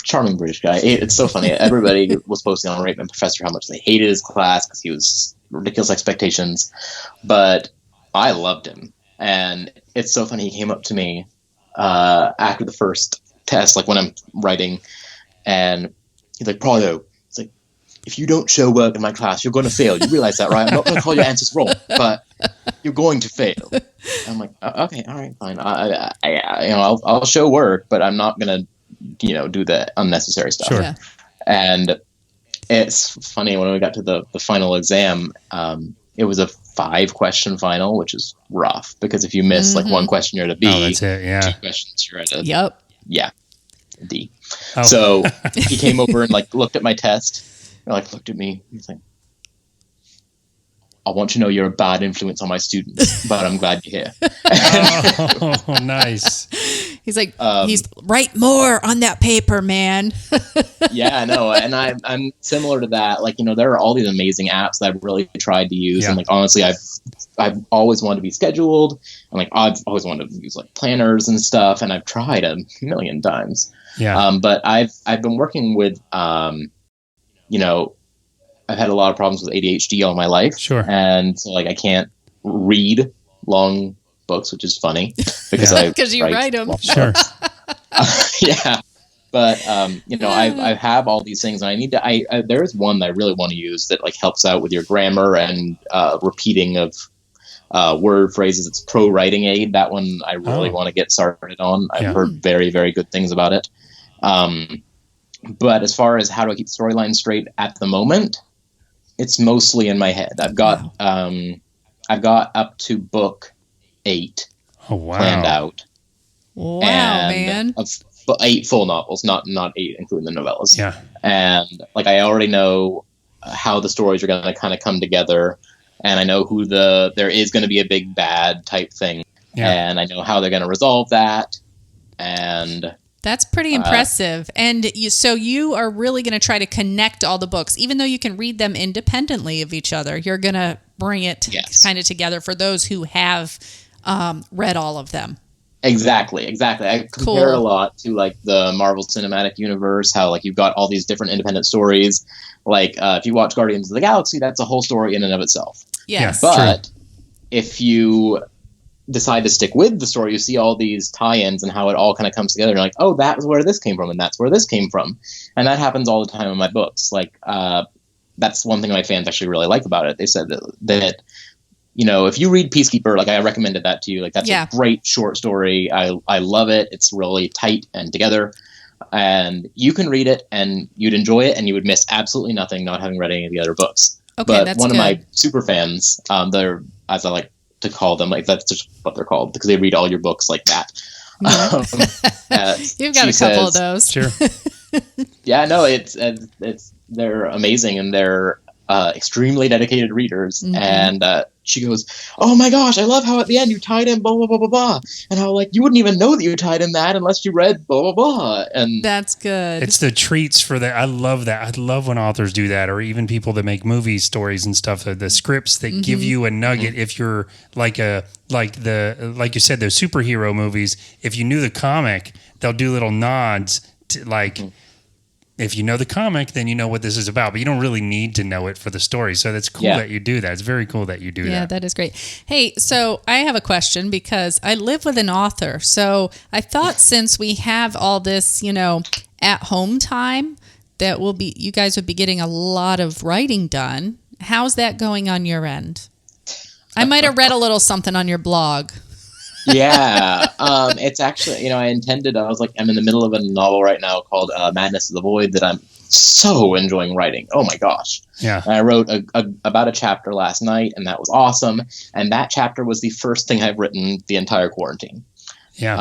charming British guy, it's so funny. Everybody was posting on Rate My Professor how much they hated his class because he was ridiculous expectations, but I loved him. And it's so funny. He came up to me after the first test, like when I'm writing, and he's like, Prado, it's like, if you don't show work in my class, you're going to fail. You realize that, right? I'm not going to call your answers wrong, but you're going to fail. And I'm like, okay, all right, fine. I'll show work, but I'm not going to, do the unnecessary stuff. Sure. Yeah. And it's funny, when we got to the final exam, it was a 5-question final, which is rough because if you miss like one question, you're at a B. Oh, that's it. Yeah. 2 questions, you're at a D. Oh. So he came over and like looked at my test, and like looked at me. He's like, I want you to know you're a bad influence on my students, but I'm glad you're here. Oh, nice. He's like, write more on that paper, man. Yeah, I know. And I'm similar to that. Like, there are all these amazing apps that I've really tried to use. Yeah. And like, honestly, I've always wanted to be scheduled. And like, I've always wanted to use like planners and stuff. And I've tried a million times. Yeah. But I've been working with, I've had a lot of problems with ADHD all my life. Sure. And so like, I can't read long books, which is funny because you write them. Sure. Yeah. But, I have all these things, and I need to, there is one that I really want to use that like helps out with your grammar and repeating of word phrases. It's Pro Writing Aid. That one I really want to get started on. I've heard very, very good things about it. But as far as how do I keep the storyline straight at the moment, it's mostly in my head. I've got up to book 8 planned out. Wow, and man. 8 full novels, not 8 including the novellas. Yeah. And like I already know how the stories are going to kind of come together, and I know who there is going to be a big bad type thing, and I know how they're going to resolve that. And that's pretty impressive. And you are really going to try to connect all the books, even though you can read them independently of each other. You're going to bring it kind of together for those who have read all of them. Exactly. I compare a lot to like the Marvel Cinematic Universe, how like you've got all these different independent stories. Like if you watch Guardians of the Galaxy, that's a whole story in and of itself. Yes. But if you decide to stick with the story, you see all these tie-ins and how it all kind of comes together. And you're like, oh, that's where this came from, and that's where this came from. And that happens all the time in my books. Like that's one thing my fans actually really like about it. They said that if you read Peacekeeper, like I recommended that to you, like that's a great short story. I love it. It's really tight and together, and you can read it and you'd enjoy it, and you would miss absolutely nothing not having read any of the other books. Okay, but that's one good. of my super fans, they're, as I like to call them, like that's just what they're called because they read all your books like that. You've got a couple of those. Sure. Yeah, no, it's they're amazing, and they're extremely dedicated readers. Mm-hmm. And she goes, "Oh my gosh, I love how at the end you tied in blah blah blah blah blah," and how like you wouldn't even know that you tied in that unless you read blah blah blah. And that's good. It's the treats for that. I love that. I love when authors do that, or even people that make movie stories and stuff. The scripts that give you a nugget. If you're like you said, those superhero movies. If you knew the comic, they'll do little nods to like. If you know the comic, then you know what this is about, but you don't really need to know it for the story. So that's cool that you do that. It's very cool that you do that. Yeah, that is great. Hey, so I have a question because I live with an author. So I thought since we have all this, at home time, that you guys would be getting a lot of writing done. How's that going on your end? I might have read a little something on your blog. Yeah, it's actually, I was like, I'm in the middle of a novel right now called Madness of the Void that I'm so enjoying writing. Oh my gosh. Yeah. And I wrote about a chapter last night, and that was awesome. And that chapter was the first thing I've written the entire quarantine. Yeah.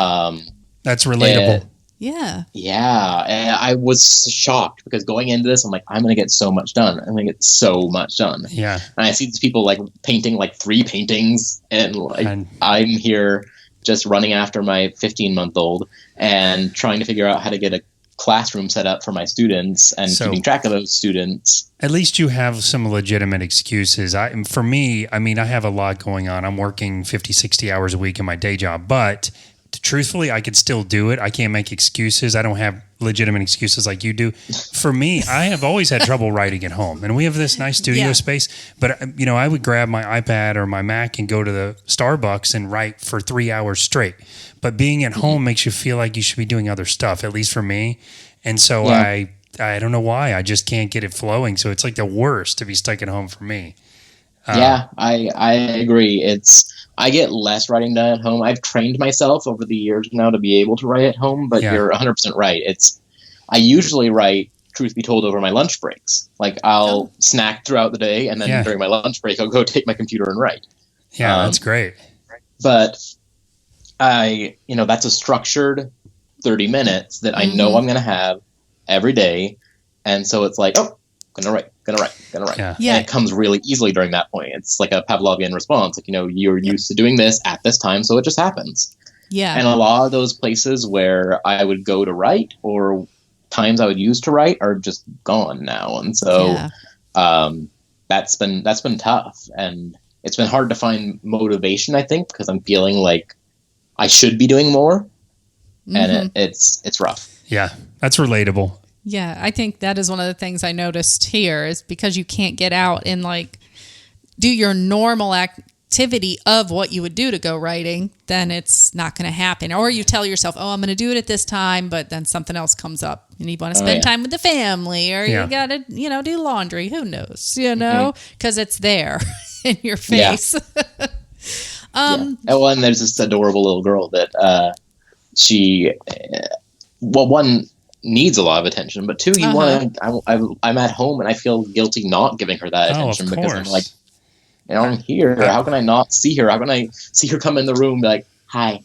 That's relatable. Yeah. Yeah. And I was shocked because going into this, I'm like, I'm going to get so much done. I'm going to get so much done. Yeah. And I see these people like painting like 3 paintings, and like I'm here just running after my 15-month-old and trying to figure out how to get a classroom set up for my students and keeping track of those students. At least you have some legitimate excuses. For me, I have a lot going on. I'm working 50, 60 hours a week in my day job, but truthfully, I could still do it. I can't make excuses. I don't have legitimate excuses like you do. For me, I have always had trouble writing at home, and we have this nice studio space. But I would grab my iPad or my Mac and go to the Starbucks and write for 3 hours straight. But being at home makes you feel like you should be doing other stuff, at least for me. And so I don't know why. I just can't get it flowing. So it's like the worst to be stuck at home for me. I agree. I get less writing done at home. I've trained myself over the years now to be able to write at home, but you're 100% right. I usually write, truth be told, over my lunch breaks. Like I'll snack throughout the day, and then during my lunch break, I'll go take my computer and write. Yeah, that's great. But that's a structured 30 minutes that I know I'm going to have every day. And so it's like, gonna write. Yeah. And it comes really easily during that point. It's like a Pavlovian response. Like, you're used to doing this at this time, so it just happens. Yeah. And a lot of those places where I would go to write or times I would use to write are just gone now. And so that's been tough. And it's been hard to find motivation, I think, because I'm feeling like I should be doing more. And it's rough. Yeah, that's relatable. Yeah, I think that is one of the things I noticed here is because you can't get out and like do your normal activity of what you would do to go writing, then it's not going to happen. Or you tell yourself, I'm going to do it at this time, but then something else comes up and you want to spend time with the family or you got to, do laundry. Who knows, because it's there in your face. And there's this adorable little girl that one needs a lot of attention, but two, I'm at home and I feel guilty not giving her that attention because I'm like, I'm here. How can I not see her? How can I see her come in the room and be like, hi?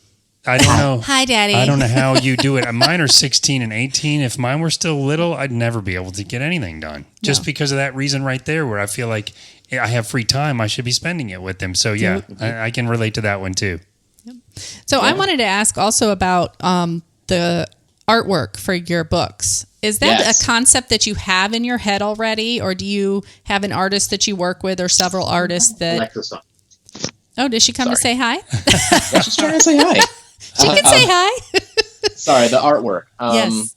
I don't know. Hi, Daddy. I don't know how you do it. Mine are 16 and 18. If mine were still little, I'd never be able to get anything done. Just because of that reason right there, where I feel like I have free time, I should be spending it with them. So yeah, I can relate to that one too. Yep. So I wanted to ask also about the artwork for your books. Is that a concept that you have in your head already, or do you have an artist that you work with, or several artists that? Oh, did she come to say hi? Yeah, she's trying to say hi. She can say hi. Sorry, the artwork. Yes.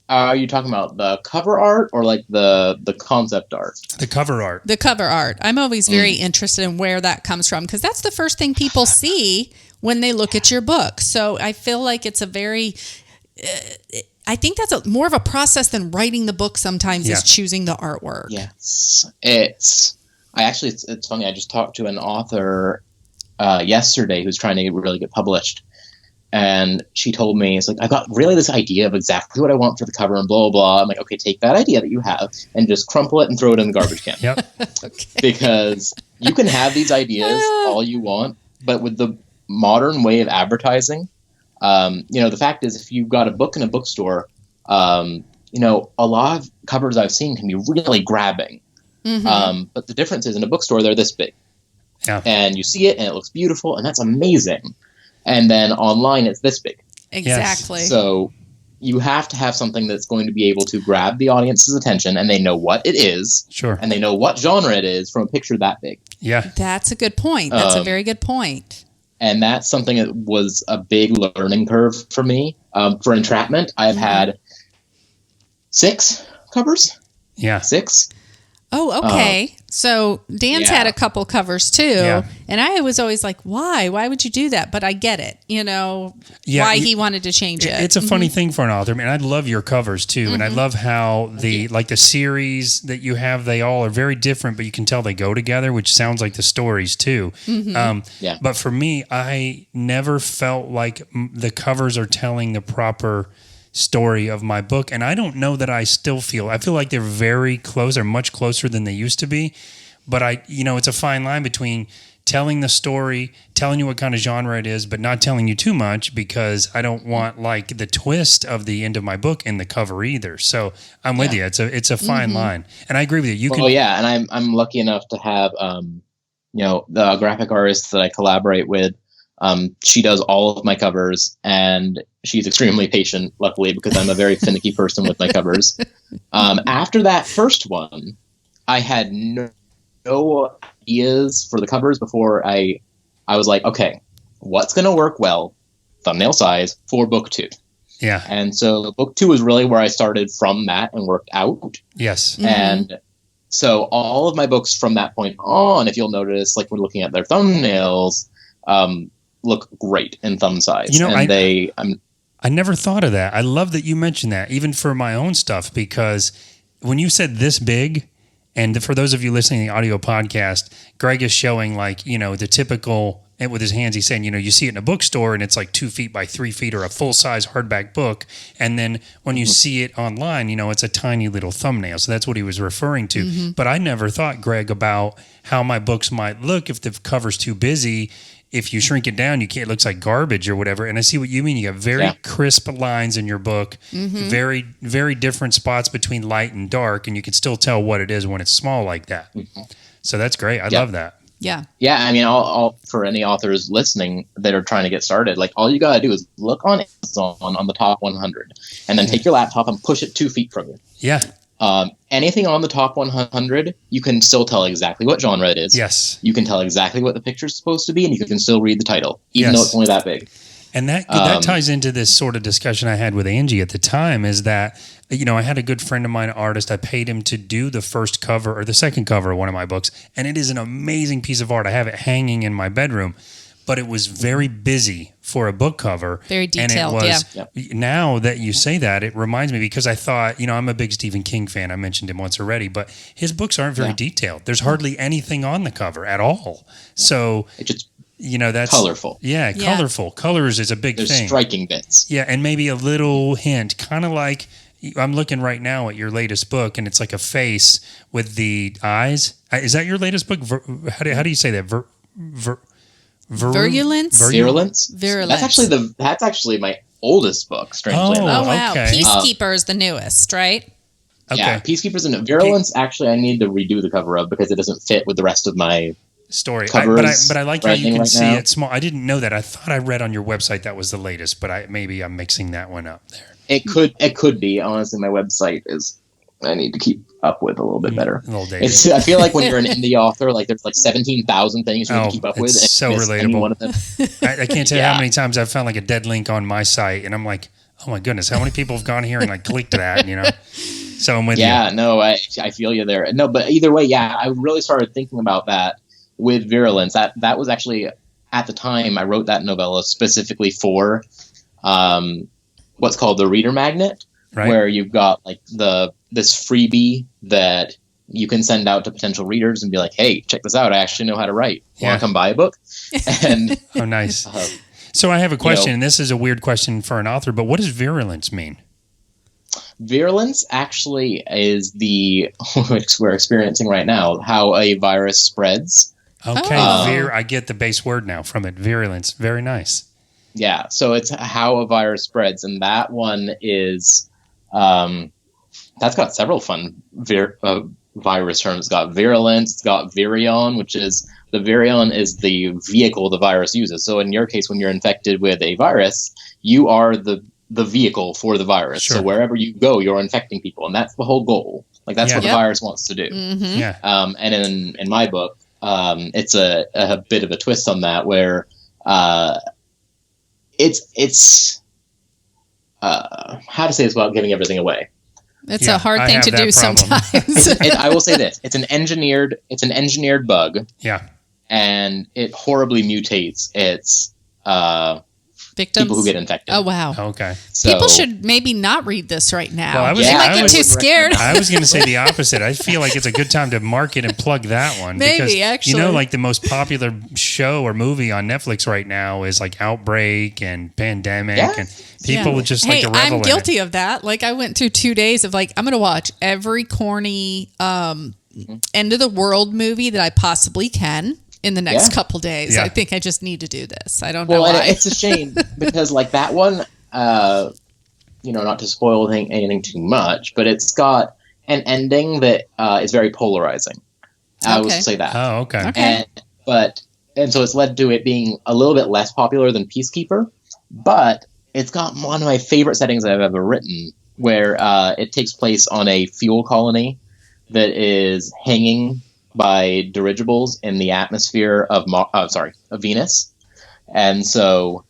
Are you talking about the cover art or like the concept art? The cover art. The cover art. I'm always very interested in where that comes from because that's the first thing people see when they look at your book. So I feel like it's a very I think that's more of a process than writing the book sometimes is choosing the artwork. Yes. It's funny. I just talked to an author yesterday who's trying to really get published. And she told me, it's like, I got really this idea of exactly what I want for the cover and blah, blah, blah. I'm like, okay, take that idea that you have and just crumple it and throw it in the garbage can. Okay. Because you can have these ideas all you want, but with the modern way of advertising, the fact is, if you've got a book in a bookstore, a lot of covers I've seen can be really grabbing. But the difference is in a bookstore, they're this big. Yeah. And you see it and it looks beautiful and that's amazing. And then online, it's this big. Exactly. Yes. So you have to have something that's going to be able to grab the audience's attention and they know what it is. Sure. And they know what genre it is from a picture that big. Yeah. That's a good point. That's a very good point. And that's something that was a big learning curve for me. For Entrapment, I've had 6 covers. Yeah. 6. Oh, okay. So Dan's had a couple covers too. Yeah. And I was always like, why? Why would you do that? But I get it, why he wanted to change it. It's a funny thing for an author. I mean, I love your covers too. And I love how the series that you have, they all are very different, but you can tell they go together, which sounds like the stories too. But for me, I never felt like the covers are telling the proper story of my book, and I don't know that I feel like they're very close or much closer than they used to be, but it's a fine line between telling the story, telling you what kind of genre it is, but not telling you too much because I don't want like the twist of the end of my book in the cover either. So I'm with you. It's a fine line, and I agree with you. And I'm lucky enough to have the graphic artist that I collaborate with. She does all of my covers, and she's extremely patient, luckily, because I'm a very finicky person with my covers. After that first one, I had no ideas for the covers before I was like, okay, what's going to work well? thumbnail size for book 2. Yeah. And so book 2 is really where I started from that and worked out. Yes. And so all of my books from that point on, if you'll notice, like, we're looking at their thumbnails, look great in thumb size. You know, and I never thought of that. I love that you mentioned that, even for my own stuff, because when you said this big, and for those of you listening to the audio podcast, Greg is showing, like, you know, the typical, and with his hands, he's saying, you know, you see it in a bookstore and it's like 2 feet by 3 feet or a full size hardback book. And then when you see it online, you know, it's a tiny little thumbnail. So that's what he was referring to. But I never thought, Greg, about how my books might look if the cover's too busy. If you shrink it down, you can't. It looks like garbage or whatever. And I see what you mean. You have very crisp lines in your book, very, very different spots between light and dark, and you can still tell what it is when it's small like that. So that's great. I love that. Yeah. Yeah, I mean, all for any authors listening that are trying to get started, like, all you got to do is look on Amazon on the top 100, and then take your laptop and push it 2 feet from you. Yeah. Anything on the top 100, you can still tell exactly what genre it is. Yes. You can tell exactly what the picture's supposed to be, and you can still read the title, even though it's only that big. And that ties into this sort of discussion I had with Angie at the time, is that, you know, I had a good friend of mine, an artist. I paid him to do the first cover or the second cover of one of my books, and it is an amazing piece of art. I have it hanging in my bedroom, but it was very busy for a book cover. Very detailed, and it was, now that you say that, it reminds me, because I thought, you know, I'm a big Stephen King fan. I mentioned him once already, but his books aren't very detailed. There's hardly anything on the cover at all. So it just, you know, that's colorful. Yeah, colorful. Colors is a big thing. There's striking bits. Yeah, and maybe a little hint, kind of like, I'm looking right now at your latest book, and it's like a face with the eyes. Is that your latest book? How do you say that? Virulence? Virulence. That's actually my oldest book, strangely enough. Oh, wow. Okay. Peacekeeper is the newest, right? Okay. Yeah, Peacekeeper's and Virulence, actually, I need to redo the cover of, because it doesn't fit with the rest of my story. covers. But I like how you can right see now. it small. I didn't know that. I thought I read on your website that was the latest, but maybe I'm mixing that one up there. It could be. Honestly, my website is, I need to keep up with a little bit better. A little dated. I feel like when you're an indie author, like, there's like 17,000 things you need to keep up with. It's so miss any relatable. one of them. I can't tell you how many times I've found like a dead link on my site, and I'm like, oh my goodness, how many people have gone here and like clicked that, you know? So I'm with you. Yeah, no, I feel you there. No, but either way, yeah, I really started thinking about that with Virulence. That was actually, at the time, I wrote that novella specifically for what's called the reader magnet, where you've got like this freebie that you can send out to potential readers and be like, hey, check this out. I actually know how to write. Want to come buy a book? And oh, nice. So I have a question, and this is a weird question for an author, but what does virulence mean? Virulence actually is which we're experiencing right now, how a virus spreads. Okay, I get the base word now from it. Virulence. Very nice. Yeah, so it's how a virus spreads, and that one is that's got several fun virus terms. It's got virulence, it's got virion, which is the virion is the vehicle the virus uses. So in your case, when you're infected with a virus, you are the vehicle for the virus. Sure. So wherever you go, you're infecting people, and that's the whole goal. Like, that's what the virus wants to do. Mm-hmm. Yeah. And in my book, it's a bit of a twist on that, where it's how to say this without giving everything away. It's a hard thing to do sometimes. I will say this: it's an engineered bug. Yeah. And it horribly mutates its victims, people who get infected. Oh, wow. Okay. So, people should maybe not read this right now. Well, they might get too scared. I was going to say the opposite. I feel like it's a good time to market and plug that one. Maybe, because, actually. You know, like the most popular show or movie on Netflix right now is like Outbreak and Pandemic. Yeah. And people would just like to revel I'm guilty of that. Like, I went through 2 days of like, I'm going to watch every corny end of the world movie that I possibly can in the next couple days. I think I just need to do this. I don't know why. It's a shame because like that one, not to spoil anything too much, but it's got an ending that is very polarizing. I will say that. Oh, okay. And so it's led to it being a little bit less popular than Peacekeeper, but it's got one of my favorite settings I've ever written, where it takes place on a fuel colony that is hanging by dirigibles in the atmosphere of Venus. And so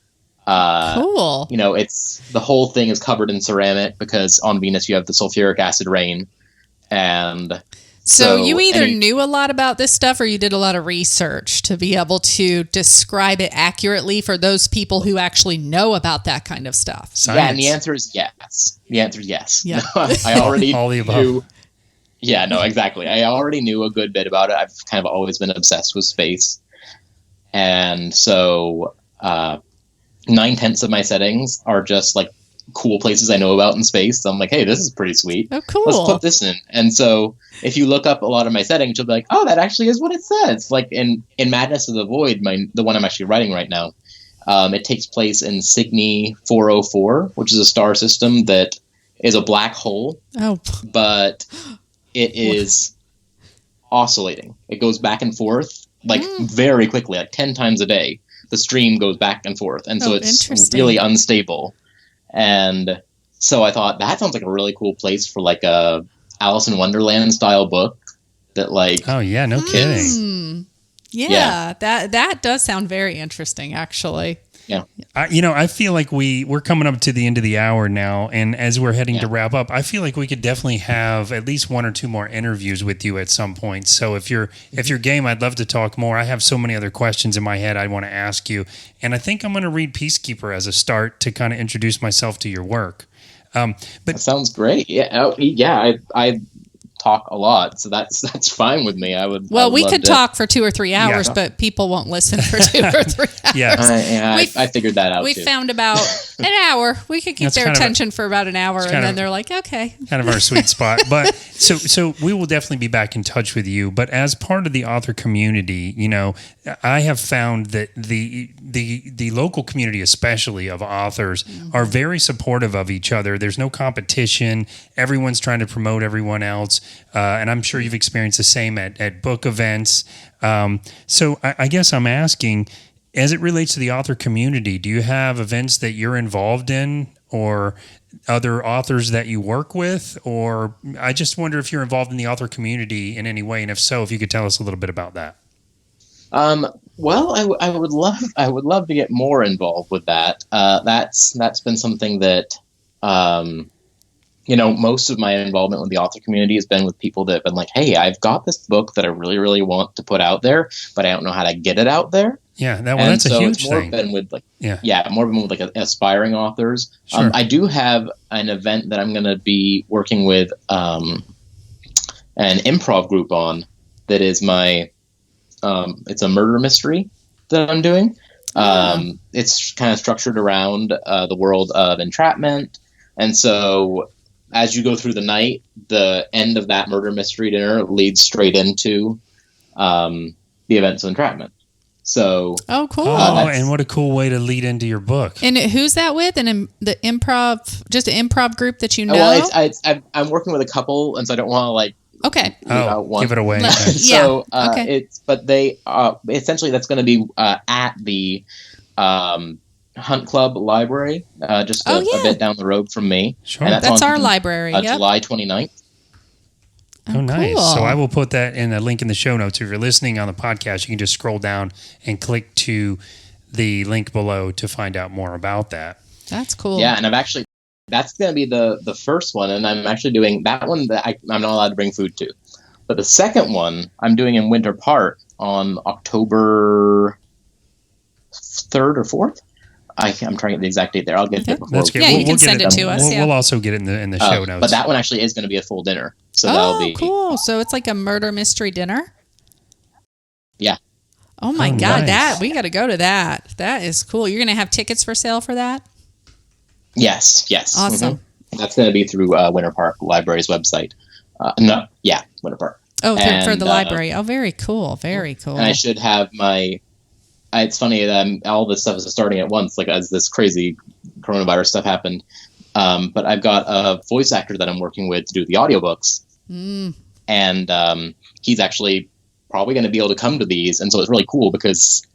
Cool. It's the whole thing is covered in ceramic because on Venus you have the sulfuric acid rain, and so you either knew a lot about this stuff or you did a lot of research to be able to describe it accurately for those people who actually know about that kind of stuff. Science. Yeah, and the answer is yes. The answer is yes. Yeah. I already All the above. knew. Yeah, no, exactly. I already knew a good bit about it. I've kind of always been obsessed with space. And so 9/10 of my settings are just like cool places I know about in space. So I'm like, hey, this is pretty sweet. Oh, cool. Let's put this in. And so if you look up a lot of my settings, you'll be like, oh, that actually is what it says. Like in Madness of the Void, the one I'm actually writing right now, it takes place in Cygni 404, which is a star system that is a black hole. Oh. But it is oscillating. It goes back and forth like very quickly, like 10 times a day. The stream goes back and forth. And so it's really unstable. And so I thought that sounds like a really cool place for like a Alice in Wonderland style book that like. Oh yeah, no kidding. Yeah, that does sound very interesting, actually. Yeah. I feel like we're coming up to the end of the hour now, and as we're heading to wrap up, I feel like we could definitely have at least one or two more interviews with you at some point. So if you're game, I'd love to talk more. I have so many other questions in my head I want to ask you, and I think I'm going to read Peacekeeper as a start to kind of introduce myself to your work. But that sounds great. Yeah, I talk a lot, so that's fine with me. We could talk for 2 or 3 hours, but people won't listen for 2 or 3 hours. Yeah, I figured that out. We too. found about an hour. We could keep their attention for about an hour, and then they're like, okay. Kind of our sweet spot. But so we will definitely be back in touch with you. But as part of the author community, I have found that the local community, especially of authors, are very supportive of each other. There's no competition. Everyone's trying to promote everyone else. And I'm sure you've experienced the same at book events. So I guess I'm asking, as it relates to the author community, do you have events that you're involved in or other authors that you work with? Or I just wonder if you're involved in the author community in any way. And if so, if you could tell us a little bit about that. Well, I would love to get more involved with that. That's been something that, most of my involvement with the author community has been with people that have been like, hey, I've got this book that I really, really want to put out there, but I don't know how to get it out there. Yeah, that's a huge more thing. Been with more been with like aspiring authors. Sure. I do have an event that I'm going to be working with an improv group on that is it's a murder mystery that I'm doing. It's kind of structured around the world of entrapment. And so as you go through the night, the end of that murder mystery dinner leads straight into the events of entrapment. So, oh, cool! And what a cool way to lead into your book. And who's that with? And the improv, just an improv group that you know? Well, I'm working with a couple, and so I don't want to like. Okay. Give it away. So, okay. But they essentially that's going to be at the Hunt Club Library, just a bit down the road from me. Sure. And that's our library. Yep. July 29th. Oh, nice. Cool. So I will put that in a link in the show notes. If you're listening on the podcast, you can just scroll down and click to the link below to find out more about that. That's cool. Yeah, and that's going to be the first one, and I'm actually doing that one that I'm not allowed to bring food to. But the second one I'm doing in Winter Park on October 3rd or 4th. I'm trying to get the exact date there. I'll get it before. That's good. Yeah, you can send it to us. We'll also get it in the show notes. But that one actually is going to be a full dinner. So that'll be cool. So it's like a murder mystery dinner? Yeah. Oh my God, nice. we got to go to that. That is cool. You're going to have tickets for sale for that? Yes. Awesome. Mm-hmm. That's going to be through Winter Park Library's website. Winter Park. Oh, for the library. Oh, very cool. Very cool. And I should have it's funny that all this stuff is starting at once, like as this crazy coronavirus stuff happened. But I've got a voice actor that I'm working with to do the audiobooks. And he's actually probably going to be able to come to these. And so it's really cool because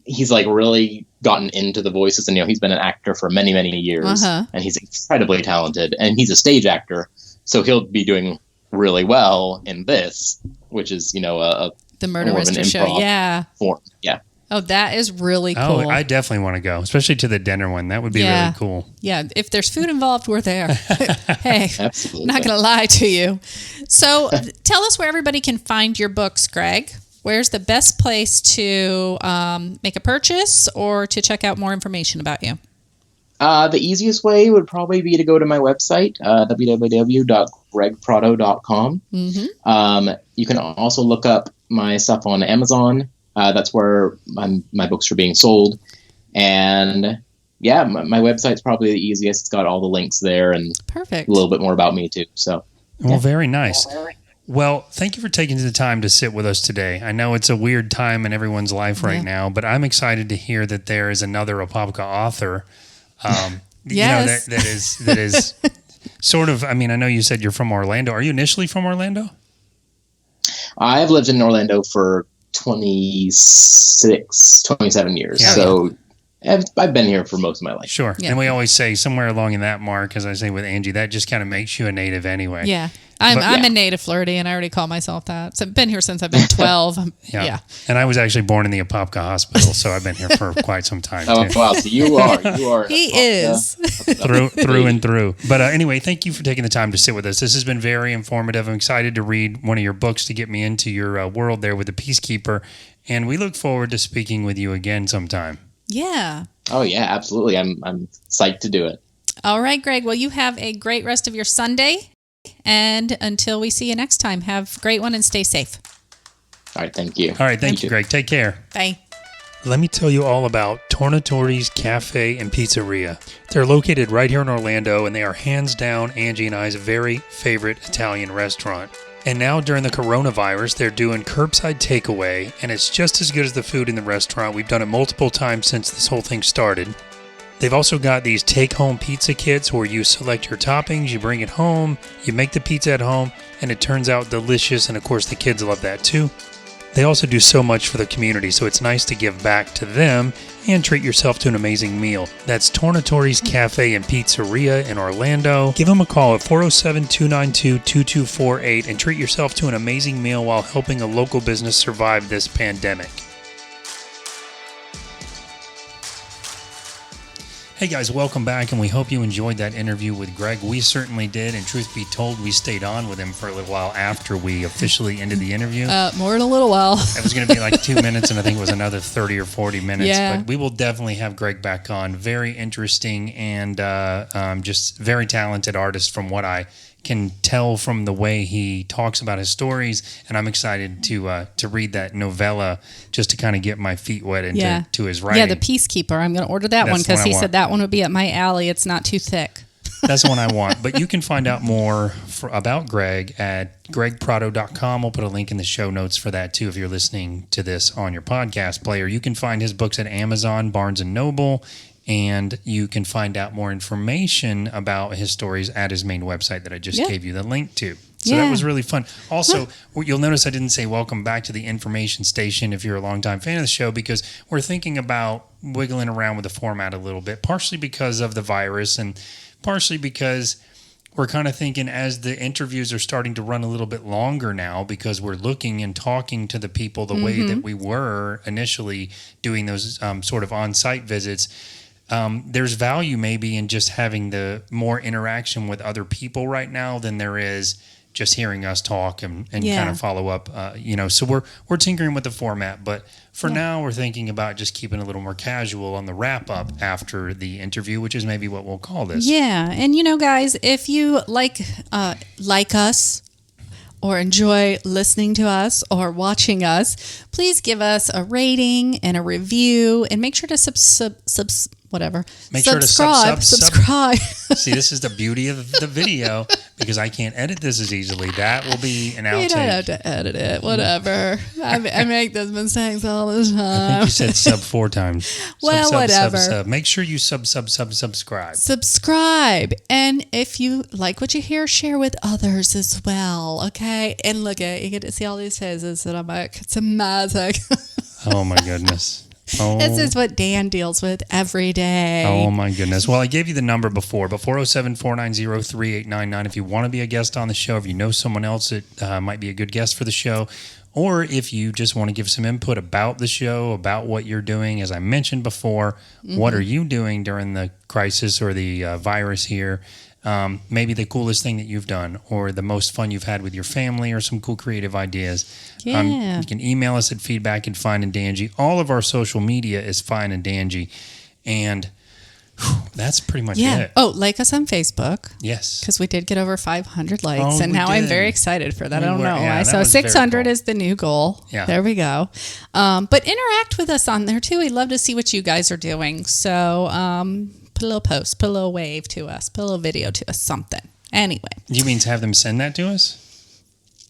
he's like really gotten into the voices, and he's been an actor for many, many years, and he's incredibly talented, and he's a stage actor. So he'll be doing really well in this, which is, the murder mystery show. Yeah. Form. Yeah. Oh, that is really cool. Oh, I definitely want to go, especially to the dinner one. That would be really cool. Yeah, if there's food involved, we're there. Hey, Absolutely. not going to lie to you. So tell us where everybody can find your books, Greg. Where's the best place to make a purchase or to check out more information about you? The easiest way would probably be to go to my website, www.gregprado.com. You can also look up my stuff on Amazon. That's where my books are being sold. And yeah, my website's probably the easiest. It's got all the links there and Perfect. a little bit more about me too. So, Well, very nice. Well, thank you for taking the time to sit with us today. I know it's a weird time in everyone's life right now, but I'm excited to hear that there is another Apopka author. Yes. That is sort of, I mean, I know you said you're from Orlando. Are you initially from Orlando? I've lived in Orlando for 27 years. Yeah. So I've been here for most of my life. Sure. Yeah. And we always say somewhere along in that mark, as I say with Angie, that just kind of makes you a native anyway. Yeah. I'm yeah. a native Floridian. I already call myself that. So I've been here since I've been 12. Yeah. And I was actually born in the Apopka Hospital, so I've been here for quite some time Oh, too. wow. So you are. He is. through and through. But anyway, thank you for taking the time to sit with us. This has been very informative. I'm excited to read one of your books to get me into your world there with the Peacekeeper. And we look forward to speaking with you again sometime. Yeah. Oh yeah, absolutely. I'm psyched to do it. All right, Greg. Well, you have a great rest of your Sunday. And until we see you next time, have a great one and stay safe. All right. Thank you. All right. Thank you, Greg. Take care. Bye. Let me tell you all about Tornatori's Cafe and Pizzeria. They're located right here in Orlando, and they are hands down Angie and I's very favorite Italian restaurant. And now during the coronavirus, they're doing curbside takeaway, and it's just as good as the food in the restaurant. We've done it multiple times since this whole thing started. They've also got these take-home pizza kits where you select your toppings, you bring it home, you make the pizza at home, and it turns out delicious, and of course the kids love that too. They also do so much for the community, so it's nice to give back to them and treat yourself to an amazing meal. That's Tornatori's Cafe and Pizzeria in Orlando. Give them a call at 407-292-2248 and treat yourself to an amazing meal while helping a local business survive this pandemic. Hey guys, welcome back, and we hope you enjoyed that interview with Greg. We certainly did, and truth be told, we stayed on with him for a little while after we officially ended the interview. More than a little while. It was going to be like 2 minutes, and I think it was another 30 or 40 minutes. Yeah. But we will definitely have Greg back on. Very interesting and just very talented artist from what I can tell from the way he talks about his stories, and I'm excited to read that novella just to kind of get my feet wet into to his writing. Yeah, The Peacekeeper. I'm going to order that one because he said that one would be at my alley. It's not too thick. That's the one I want. But you can find out more about Greg at gregprado.com. We'll put a link in the show notes for that too if you're listening to this on your podcast player. You can find his books at Amazon, Barnes & Noble, and you can find out more information about his stories at his main website that I just gave you the link to. So that was really fun. Also, you'll notice I didn't say welcome back to the information station if you're a longtime fan of the show, because we're thinking about wiggling around with the format a little bit, partially because of the virus and partially because we're kind of thinking as the interviews are starting to run a little bit longer now because we're looking and talking to the people the way that we were initially doing those sort of on-site visits. There's value maybe in just having the more interaction with other people right now than there is just hearing us talk and kind of follow up, so we're tinkering with the format, but for now we're thinking about just keeping a little more casual on the wrap up after the interview, which is maybe what we'll call this. Yeah. And guys, if you like us or enjoy listening to us or watching us, please give us a rating and a review and make sure to subscribe. See, this is the beauty of the video because I can't edit this as easily. That will be an outtake. You don't have to edit it. Whatever. I make those mistakes all the time. I think you said sub 4 times. Well, whatever. Sub. Make sure you subscribe. Subscribe. And if you like what you hear, share with others as well. Okay. And look you get to see all these faces that I'm like, it's amazing. Oh my goodness. Oh. This is what Dan deals with every day. Oh, my goodness. Well, I gave you the number before, but 407-490-3899. If you want to be a guest on the show, if you know someone else that might be a good guest for the show, or if you just want to give some input about the show, about what you're doing. As I mentioned before, what are you doing during the crisis or the virus here? Maybe the coolest thing that you've done, or the most fun you've had with your family, or some cool creative ideas. Yeah. You can email us at feedback@fineanddangy. All of our social media is Fine and Dangy. And that's pretty much it. Oh, like us on Facebook. Yes. Because we did get over 500 likes, Oh, and we now I'm did. very excited for that. We I don't were- know yeah, why. that So was very 600 cool. is the new goal. Yeah. There we go. But interact with us on there, too. We'd love to see what you guys are doing. So put a little post, put a little wave to us, put a little video to us, something. Anyway. You mean to have them send that to us?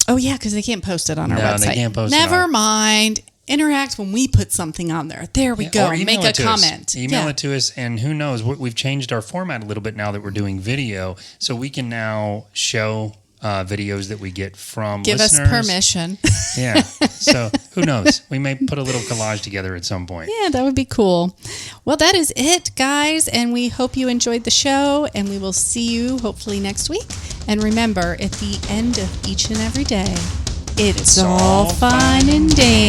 Oh, yeah, because they can't post it on our No, website. they can't post it Never on- mind. Interact when we put something on there. There we Yeah, go. or email Make a it to us. comment. Email it to us, and who knows? We've changed our format a little bit now that we're doing video, so we can now show videos that we get from Give listeners. us permission. Yeah. So who knows? We may put a little collage together at some point. Yeah, that would be cool. Well, that is it, guys. And we hope you enjoyed the show. And we will see you hopefully next week. And remember, at the end of each and every day, it's all fine and dandy.